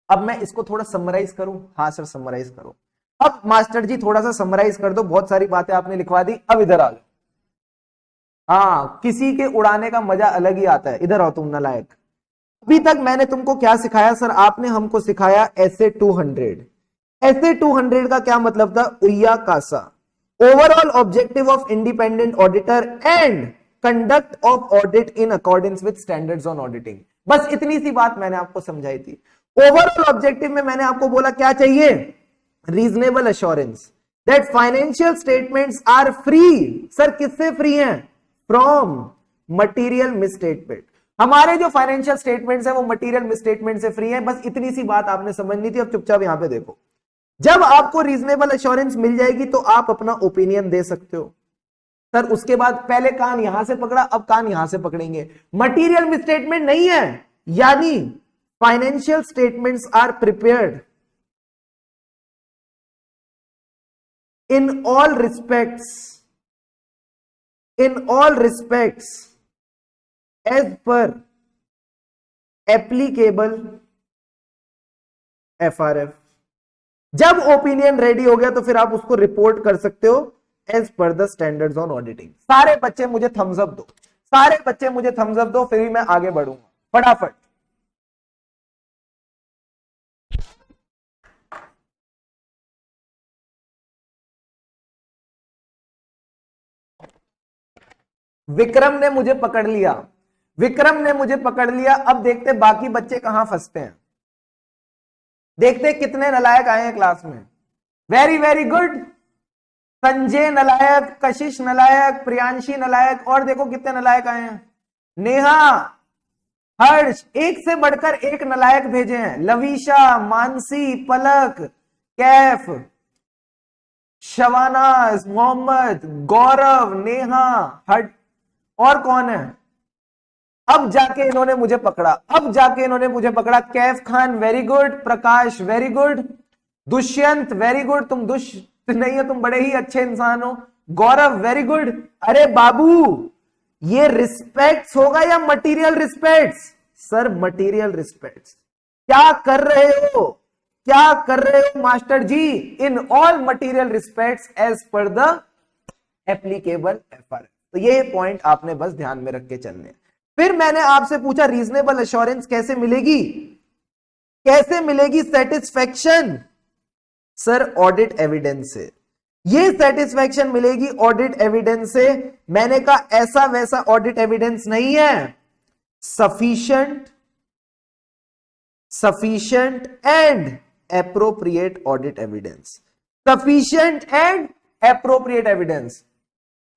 अब मैं इसको थोड़ा समराइज करूं? हाँ सर समराइज करो। अब मास्टर जी थोड़ा सा समराइज कर दो, बहुत सारी बातें आपने लिखवा दी, अब इधर आ जाओ। हाँ किसी के उड़ाने का मजा अलग ही आता है। इधर आओ तुम नालायक। अभी तक मैंने तुमको क्या सिखाया सर? आपने हमको सिखाया ऐसे 200। ऐसे 200 का क्या मतलब था? उया कासा, overall objective of independent auditor and conduct of audit in accordance with standards on auditing. बस इतनी सी बात मैंने आपको समझाई थी। ओवरऑल ऑब्जेक्टिव में मैंने आपको बोला क्या चाहिए? Reasonable assurance that financial statements are free. Sir किससे फ्री हैं? From material misstatement. हमारे जो फाइनेंशियल स्टेटमेंट्स है वो मटीरियल मिसस्टेटमेंट से फ्री है। बस इतनी सी बात आपने समझनी थी। अब चुपचाप यहां पे देखो, जब आपको रीजनेबल एश्योरेंस मिल जाएगी तो आप अपना ओपिनियन दे सकते हो। सर उसके बाद पहले कान यहां से पकड़ा, अब कान यहां से पकड़ेंगे। मटीरियल मिसस्टेटमेंट नहीं है, यानी financial statements are prepared in all respects, in all respects as per applicable FRF। जब ओपिनियन रेडी हो गया तो फिर आप उसको रिपोर्ट कर सकते हो as per the standards on auditing. सारे बच्चे मुझे थम्स अप दो, सारे बच्चे मुझे थम्स अप दो, फिर ही मैं आगे बढ़ूंगा। फटाफट। विक्रम ने मुझे पकड़ लिया, विक्रम ने मुझे पकड़ लिया। अब देखते बाकी बच्चे कहां फंसते हैं, देखते कितने नालायक आए हैं क्लास में। Very very good. संजय नलायक, कशिश नलायक, प्रियांशी नलायक, और देखो कितने नलायक आए हैं। नेहा, हर्ष, एक से बढ़कर एक नलायक भेजे हैं। लवीशा, मानसी, पलक, कैफ, शवानाज, मोहम्मद, गौरव, नेहा, हट, और कौन है? अब जाके इन्होंने मुझे पकड़ा, अब जाके इन्होंने मुझे पकड़ा। Kaif Khan very good, Prakash very good, Dushyant very good, तुम दुष्ट नहीं हो, तुम बड़े ही अच्छे इंसान हो। Gaurav very good. अरे बाबू ये रिस्पेक्ट्स होगा या material respects? Sir material respects. क्या कर रहे हो, क्या कर रहे हो master ji? In all material respects as per the applicable FRF। तो ये पॉइंट आपने बस ध्यान में रख के चलने। फिर मैंने आपसे पूछा रीजनेबल एश्योरेंस कैसे मिलेगी, कैसे मिलेगी सेटिस्फेक्शन? सर ऑडिट एविडेंस से। ये सेटिस्फेक्शन मिलेगी ऑडिट एविडेंस से। मैंने कहा ऐसा वैसा ऑडिट एविडेंस नहीं है, sufficient, sufficient and appropriate audit evidence. Sufficient and appropriate evidence.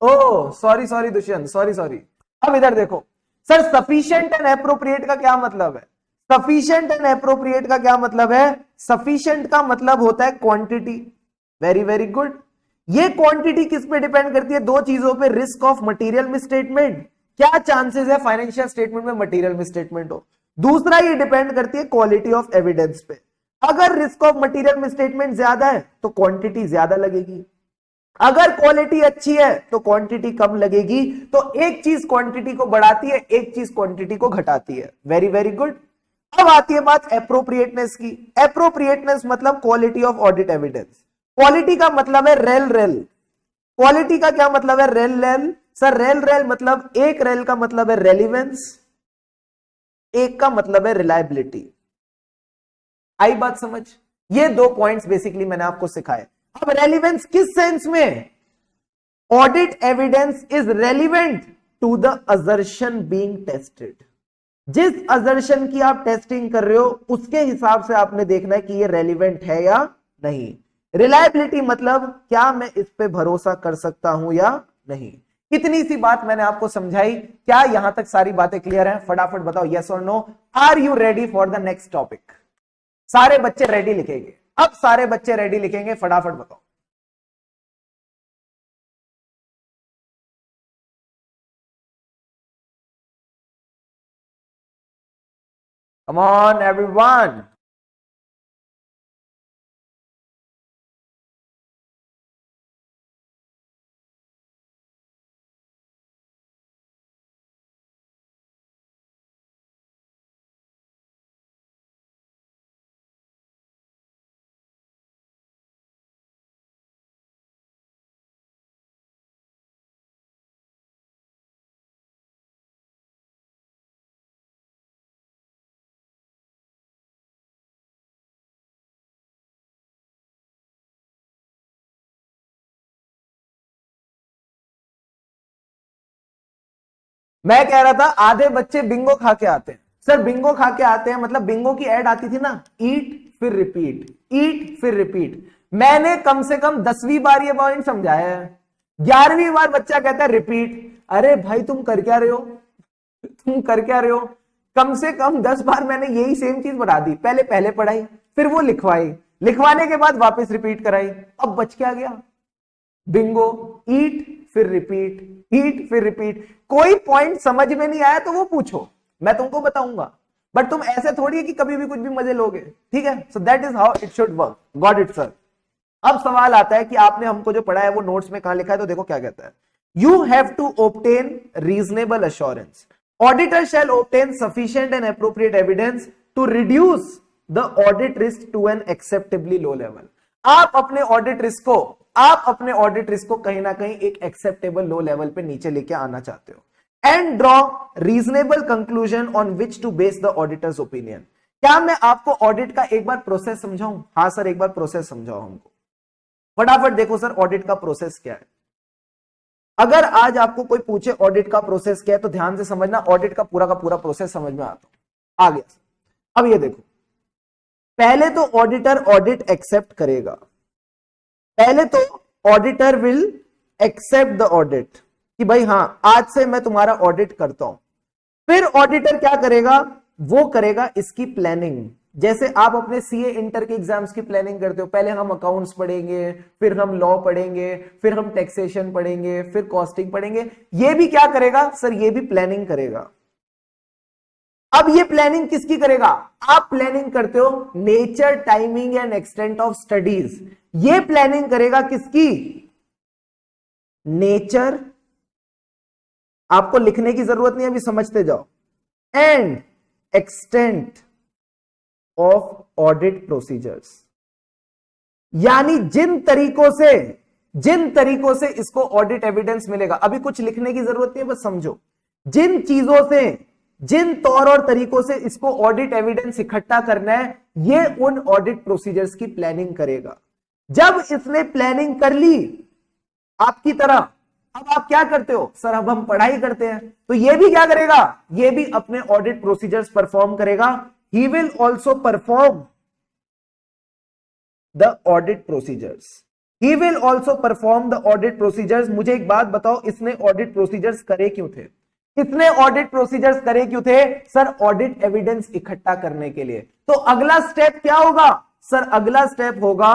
Oh sorry sorry Dushyant, sorry sorry. अब इधर देखो सर, सफिशिएंट एंड एप्रोप्रिएट का क्या मतलब है? सफिशिएंट एंड एप्रोप्रिएट का क्या मतलब है? सफिशिएंट का मतलब होता है क्वांटिटी। Very very good. ये क्वांटिटी किस पे डिपेंड करती है? दो चीजों पे, रिस्क ऑफ मटेरियल मिसस्टेटमेंट। क्या चांसेस है फाइनेंशियल स्टेटमेंट में मटेरियल मिसस्टेटमेंट हो? दूसरा ये डिपेंड करती है क्वालिटी ऑफ एविडेंस पे। अगर रिस्क ऑफ मटेरियल मिसस्टेटमेंट ज्यादा है तो क्वांटिटी ज्यादा लगेगी, अगर क्वालिटी अच्छी है तो क्वांटिटी कम लगेगी। तो एक चीज क्वांटिटी को बढ़ाती है, एक चीज क्वांटिटी को घटाती है। Very very good. अब आती है बात एप्रोप्रिएटनेस की। एप्रोप्रिएटनेस मतलब quality of audit evidence. Quality का मतलब है रेल रेल। क्वालिटी का क्या मतलब है? Rail rail. Sir rail rail मतलब एक रेल का मतलब है रेलिवेंस, एक का मतलब है रिलायबिलिटी। आई बात समझ? ये दो पॉइंट्स बेसिकली मैंने आपको सिखाए। अब रेलिवेंस किस सेंस में? Audit evidence is relevant to the assertion being tested. जिस असर्शन की आप टेस्टिंग कर रहे हो उसके हिसाब से आपने देखना है कि ये रेलिवेंट है या नहीं। रिलायबिलिटी मतलब क्या मैं इस पे भरोसा कर सकता हूं या नहीं। कितनी सी बात मैंने आपको समझाई। क्या यहां तक सारी बातें क्लियर हैं? फटाफट बताओ यस और no. Are you ready for the next topic? सारे बच्चे रेडी लिखेंगे। अब सारे बच्चे रेडी लिखेंगे, फटाफट बताओ। Come on everyone. मैं कह रहा था आधे बच्चे बिंगो खा के आते हैं। सर बिंगो खा के आते हैं मतलब बिंगो की एड आती थी ना, ईट फिर रिपीट, ईट फिर रिपीट। मैंने कम से कम 10वीं बार ये पॉइंट समझाया है, 11वीं बार बच्चा कहता है रिपीट। अरे भाई तुम कर क्या रहे हो, तुम कर क्या रहे हो? कम से कम 10 बार मैंने यही सेम चीज बढ़ा दी। पहले पढ़ाई, फिर वो लिखवाई, लिखवाने के बाद वापस रिपीट कराई। अब बच क्या गया? बिंगो, ईट फिर रिपीट, ईट फिर रिपीट। कोई पॉइंट समझ में नहीं आया तो वो पूछो, मैं तुमको बताऊंगा। बट तुम ऐसे थोड़ी है कि कभी भी कुछ भी मजे लोगे, ठीक है? So that is how it should work. Got it sir? अब सवाल आता है कि आपने हमको जो पढ़ा है वो नोट्स में कहां लिखा है, तो देखो क्या कहता है। You have to obtain reasonable assurance, auditor shall obtain sufficient and appropriate evidence to reduce the audit risk to an acceptably low level. आप अपने ऑडिट रिस्क को कहीं ना कहीं एक एक्सेप्टेबल लो लेवल पे नीचे लेके आना चाहते हो। And draw reasonable conclusion on which to base the auditor's opinion. क्या मैं आपको ऑडिट का एक बार प्रोसेस समझाऊं? हाँ सर एक बार प्रोसेस समझाओ हमको। फटाफट देखो सर ऑडिट का प्रोसेस क्या है। अगर आज आपको कोई पूछे ऑडिट का प्रोसेस क्या है तो ध्यान से समझना, ऑडिट का पूरा प्रोसेस समझ में आता। आ गया। अब ये देखो, पहले तो ऑडिटर ऑडिट एक्सेप्ट करेगा। पहले तो auditor will accept the audit कि भाई हां आज से मैं तुम्हारा ऑडिट करता हूं। फिर ऑडिटर क्या करेगा? वो करेगा इसकी प्लानिंग। जैसे आप अपने सीए इंटर के एग्जाम्स की प्लानिंग करते हो, पहले हम अकाउंट्स पढ़ेंगे, फिर हम लॉ पढ़ेंगे, फिर हम टैक्सेशन पढ़ेंगे, फिर कॉस्टिंग पढ़ेंगे। ये भी क्या करेगा सर? ये भी प्लानिंग करेगा। अब ये प्लानिंग किसकी करेगा? आप प्लानिंग करते हो nature, timing and extent of studies. ये प्लानिंग करेगा किसकी? नेचर, आपको लिखने की जरूरत नहीं, अभी समझते जाओ, and extent of audit procedures. यानी जिन तरीकों से इसको ऑडिट एविडेंस मिलेगा, अभी कुछ लिखने की जरूरत नहीं है, बस समझो। जिन चीजों से, जिन तौर और तरीकों से इसको ऑडिट एविडेंस इकट्ठा करना है, ये उन ऑडिट प्रोसीजर्स की प्लानिंग करेगा। जब इसने प्लानिंग कर ली आपकी तरह, अब आप क्या करते हो? सर अब हम पढ़ाई करते हैं। तो ये भी क्या करेगा? ये भी अपने ऑडिट प्रोसीजर्स परफॉर्म करेगा। He will also perform the audit procedures. He will also perform the audit procedures. मुझे एक बात बताओ, इसने ऑडिट प्रोसीजर्स करे क्यों थे? इसने ऑडिट प्रोसीजर्स करे क्यों थे? सर ऑडिट एविडेंस इकट्ठा करने के लिए। तो अगला स्टेप क्या होगा? सर अगला स्टेप होगा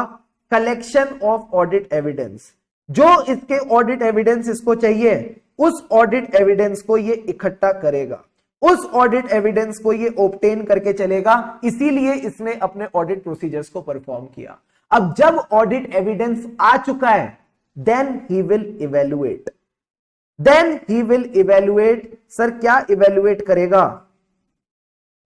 कलेक्शन ऑफ ऑडिट एविडेंस। जो इसके ऑडिट एविडेंस इसको चाहिए, उस ऑडिट एविडेंस को ये इकट्ठा करेगा। उस ऑडिट एविडेंस को ये ऑब्टेन करके चलेगा, इसीलिए इसने अपने ऑडिट प्रोसीजर्स को परफॉर्म किया। अब जब ऑडिट एविडेंस आ चुका है, then he will evaluate. Sir क्या इवेल्युएट करेगा?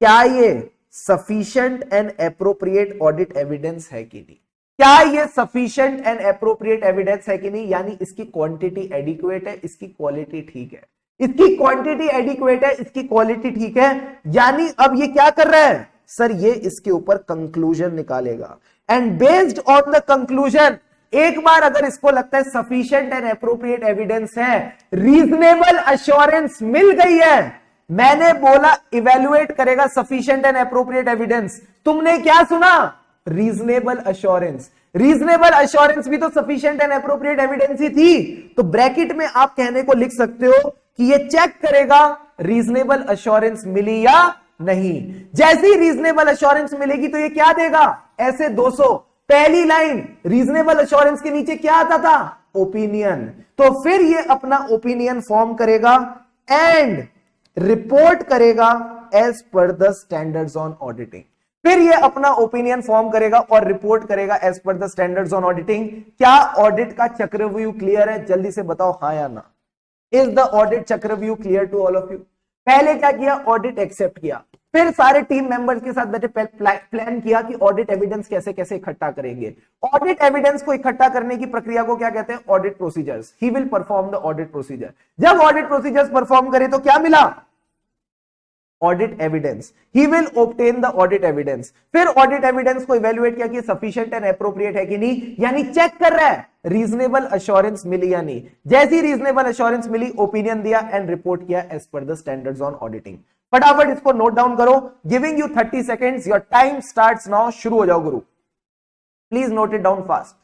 क्या ये sufficient and appropriate audit evidence है कि नहीं? क्या ये सफिशिएंट एंड एप्रोप्रिएट एविडेंस है कि नहीं? यानी इसकी क्वांटिटी एडिक्वेट है, इसकी क्वालिटी ठीक है। इसकी क्वांटिटी एडिक्वेट है, इसकी क्वालिटी ठीक है, यानी अब ये क्या कर रहा है? सर ये इसके ऊपर कंक्लूजन निकालेगा, and based on the conclusion, एक बार अगर इसको लगता है सफिशिएंट एंड एप्रोप्रिएट एविडेंस है, रीजनेबल अश्योरेंस मिल गई है, मैंने बोला इवेल्युएट करेगा सफिशिएंट एंड एप्रोप्रिएट एविडेंस, तुमने क्या सुना? Reasonable assurance. रीजनेबल अश्योरेंस भी तो सफिशिएंट एंड एप्रोप्रिएट एविडेंस ही थी। तो ब्रैकेट में आप कहने को लिख सकते हो कि ये चेक करेगा रीजनेबल अश्योरेंस मिली या नहीं। जैसी रीजनेबल अश्योरेंस मिलेगी तो ये क्या देगा? ऐसे 200। पहली लाइन रीजनेबल अश्योरेंस के नीचे क्या आता था? ओपिनियन। तो फिर ये अपना ओपिनियन फॉर्म करेगा एंड रिपोर्ट करेगा as per the standards on auditing. फिर ये अपना ओपिनियन फॉर्म करेगा और रिपोर्ट करेगा as per the standards on auditing. क्या ऑडिट का चक्रव्यूह क्लियर है? जल्दी से बताओ हाँ या ना। Is the audit chakravyuh clear to all of you? पहले क्या किया? ऑडिट एक्सेप्ट किया, फिर सारे टीम मेंबर्स के साथ बैठे प्लान किया कि ऑडिट एविडेंस कैसे कैसे इकट्ठा करेंगे। ऑडिट एविडेंस को इकट्ठा करने की प्रक्रिया को क्या कहते हैं? Audit procedures. He will perform the audit procedure. जब ऑडिट प्रोसीजर्स परफॉर्म करे तो क्या मिला? Audit evidence. He will obtain the audit evidence. फिर ऑडिट एविडेंस को इवेल्युएट किया कि सफिशिएंट एंड एप्रोप्रिएट है कि नहीं, यानी चेक कर रहा है रीजनेबल अश्योरेंस मिली या नहीं। जैसी रीजनेबल अश्योरेंस मिली, ओपिनियन दिया एंड रिपोर्ट किया as per the standards on auditing. फटाफट इसको नोट डाउन करो। Giving you 30 seconds, your time starts now. शुरू हो जाओ गुरु, please note it down fast.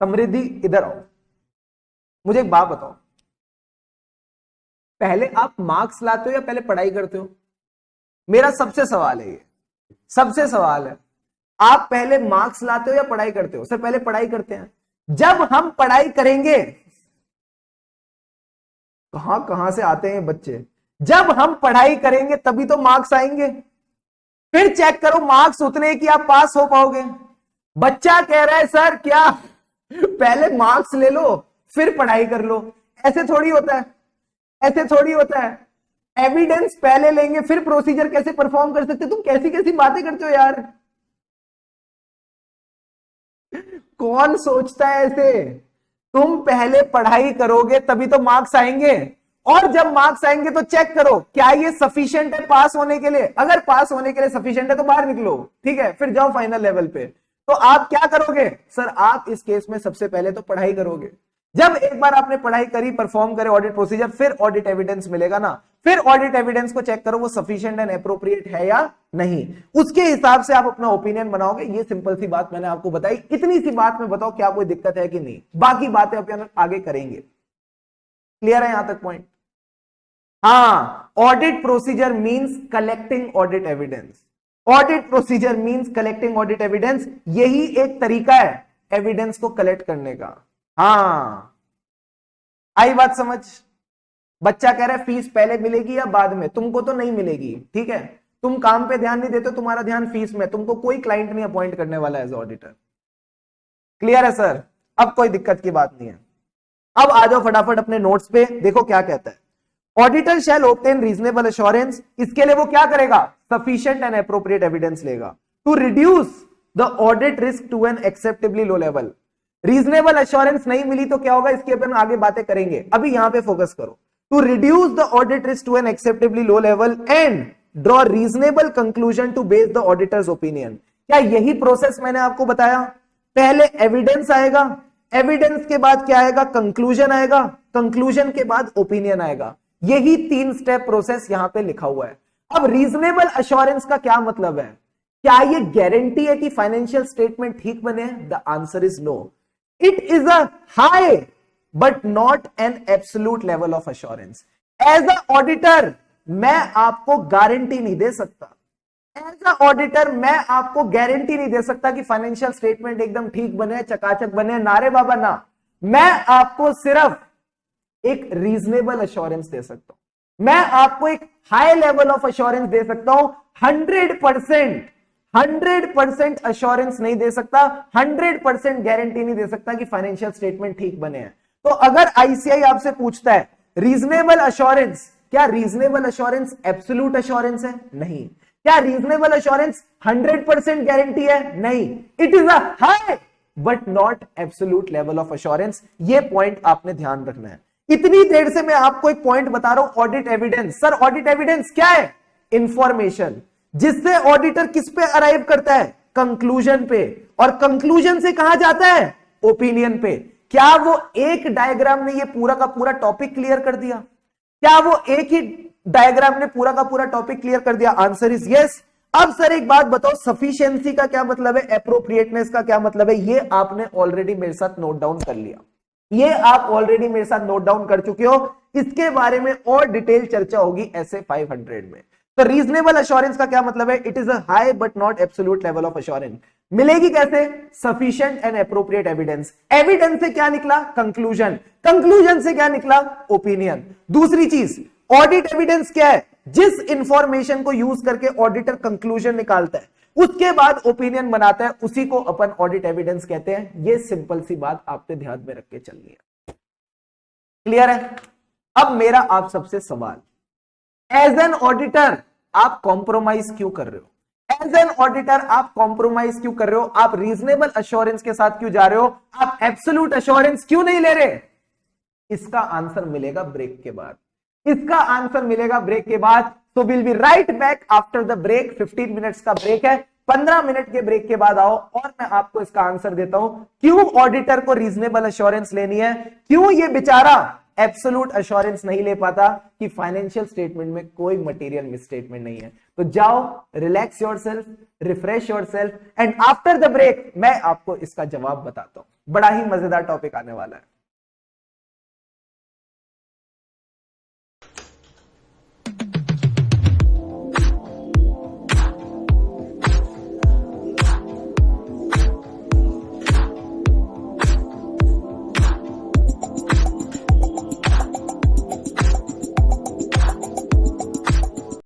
Samriddhi इधर आओ, मुझे एक बात बताओ, पहले आप मार्क्स लाते हो या पहले पढ़ाई करते हो? मेरा सबसे सवाल है, ये सबसे सवाल है, आप पहले मार्क्स लाते हो या पढ़ाई करते हो? सर पहले पढ़ाई करते हैं। जब हम पढ़ाई करेंगे, कहां से आते हैं बच्चे, जब हम पढ़ाई करेंगे तभी तो मार्क्स आएंगे। फिर चेक करो मार्क्स उतने कि आप पास हो पाओगे। बच्चा कह रहा है सर क्या पहले मार्क्स ले लो फिर पढ़ाई कर लो? ऐसे थोड़ी होता है, ऐसे थोड़ी होता है। एविडेंस पहले लेंगे फिर प्रोसीजर कैसे परफॉर्म कर सकते? तुम कैसी कैसी बातें करते हो यार, कौन सोचता है ऐसे? तुम पहले पढ़ाई करोगे तभी तो मार्क्स आएंगे, और जब मार्क्स आएंगे तो चेक करो क्या ये सफिशिएंट है पास होने के लिए। अगर पास होने के लिए सफिशिएंट है तो बाहर निकलो, ठीक है, फिर जाओ फाइनल लेवल पे। तो आप क्या करोगे? सर आप इस केस में सबसे पहले तो पढ़ाई करोगे। जब एक बार आपने पढ़ाई करी, परफॉर्म करे ऑडिट प्रोसीजर, फिर ऑडिट एविडेंस मिलेगा ना, फिर ऑडिट एविडेंस को चेक करो वो सफिशिएंट एंड एप्रोप्रिएट है या नहीं। उसके हिसाब से आप अपना ओपिनियन बनाओगे। ये सिंपल सी बात मैंने आपको बताई। इतनी सी बात में बताओ क्या कोई दिक्कत है कि नहीं? बाकी बातें अपन आगे करेंगे। क्लियर है यहां तक पॉइंट? हाँ, audit procedure means collecting audit evidence. Audit procedure means collecting audit evidence. यही एक तरीका है एविडेंस को कलेक्ट करने का। हाँ, आई बात समझ? बच्चा कह रहा है फीस पहले मिलेगी या बाद में? तुमको तो नहीं मिलेगी, ठीक है, तुम काम पे ध्यान नहीं देते, तुम्हारा ध्यान फीस में। तुमको कोई क्लाइंट नहीं अपॉइंट करने वाला एज ऑडिटर। क्लियर है सर? अब कोई दिक्कत की बात नहीं है। अब आ जाओ फटाफट अपने नोट्स पे, देखो क्या कहता है। Auditor shall obtain reasonable assurance. इसके लिए वो क्या करेगा? सफिशिएंट एंड एप्रोप्रिएट एविडेंस लेगा to reduce the audit risk to an acceptably low level. Reasonable assurance नहीं मिली तो क्या होगा, इसकी अपन आगे बातें करेंगे, अभी यहां पे फोकस करो। To reduce the audit risk to an acceptably low level and draw reasonable conclusion to base the auditor's opinion. क्या यही प्रोसेस मैंने आपको बताया? पहले एविडेंस आएगा, एविडेंस के बाद क्या आएगा, कंक्लूजन आएगा, कंक्लूजन के बाद ओपिनियन आएगा। यही 3 स्टेप प्रोसेस यहां पे लिखा हुआ है। अब रीजनेबल एश्योरेंस का क्या मतलब है? क्या ये गारंटी है कि फाइनेंशियल स्टेटमेंट ठीक बने? The answer is no. It is a high but not an absolute level of assurance. As a auditor मैं आपको गारंटी नहीं दे सकता, एज अ ऑडिटर मैं आपको गारंटी नहीं दे सकता कि फाइनेंशियल स्टेटमेंट एकदम ठीक बने, चकाचक बने, नारे बाबा ना। मैं आपको सिर्फ एक रीजनेबल एश्योरेंस दे सकता हूं, मैं आपको एक हाई लेवल ऑफ एश्योरेंस दे सकता हूं। 100% एश्योरेंस नहीं दे सकता, 100% गारंटी नहीं दे सकता कि फाइनेंशियल स्टेटमेंट ठीक बने हैं। तो अगर आईसीआई आपसे पूछता है रीजनेबल एश्योरेंस, क्या रीजनेबल एश्योरेंस एब्सोल्यूट एश्योरेंस है? नहीं। क्या रीजनेबल एश्योरेंस 100% गारंटी है? नहीं। It is a high but not absolute level of assurance. ये पॉइंट आपने ध्यान रखना है। इतनी देर से मैं आपको एक पॉइंट बता रहा हूं, audit evidence. Sir audit evidence क्या है? इंफॉर्मेशन जिससे ऑडिटर किस पे अराइव करता है? कंक्लूजन पे। और कंक्लूजन से कहां जाता है? ओपिनियन पे। क्या वो एक डायग्राम में ये पूरा का पूरा टॉपिक क्लियर कर दिया? क्या वो एक ही डायग्राम ने पूरा का पूरा टॉपिक क्लियर कर दिया? Answer is yes. अब सर एक बात बताओ, सफिशिएंसी का क्या मतलब है, एप्रोप्रिएटनेस का क्या मतलब है? ये आपने ऑलरेडी मेरे साथ नोट डाउन कर लिया, ये आप ऑलरेडी मेरे साथ नोट डाउन कर चुके हो। इसके बारे में और डिटेल चर्चा होगी ऐसे 500 में। तो रीजनेबल एश्योरेंस का क्या मतलब है? It is a high but not absolute level of assurance. मिलेगी कैसे? Sufficient and appropriate evidence. Evidence से क्या निकला? कंक्लूजन। कंक्लूजन से क्या निकला? ओपिनियन। दूसरी चीज ऑडिट एविडेंस क्या है? जिस इंफॉर्मेशन को यूज करके ऑडिटर कंक्लूजन निकालता है, उसके बाद ओपिनियन बनाता है, उसी को अपन ऑडिट एविडेंस कहते हैं। ये सिंपल सी बात आपने ध्यान में रख के चलनी है। क्लियर है? अब मेरा आप सबसे सवाल, एज एन ऑडिटर आप कॉम्प्रोमाइज क्यों कर रहे हो? एज एन ऑडिटर आप कॉम्प्रोमाइज क्यों कर रहे हो? आप रीजनेबल एश्योरेंस के साथ क्यों जा रहे हो? आप एब्सोल्यूट एश्योरेंस क्यों नहीं ले रहे? इसका आंसर मिलेगा ब्रेक के बाद। इसका आंसर मिलेगा ब्रेक के बाद। तो will be right back after the break. 15 minutes का ब्रेक है, 15 मिनट के ब्रेक के बाद आओ और मैं आपको इसका आंसर देता हूं, क्यों ऑडिटर को रीजनेबल एश्योरेंस लेनी है, क्यों ये बेचारा एब्सोल्यूट एश्योरेंस नहीं ले पाता कि फाइनेंशियल स्टेटमेंट में कोई मटेरियल मिसस्टेटमेंट नहीं है। तो जाओ, relax yourself, refresh yourself, and after the break मैं आपको इसका जवाब बताता हूं। बड़ा ही मजेदार टॉपिक आने वाला है।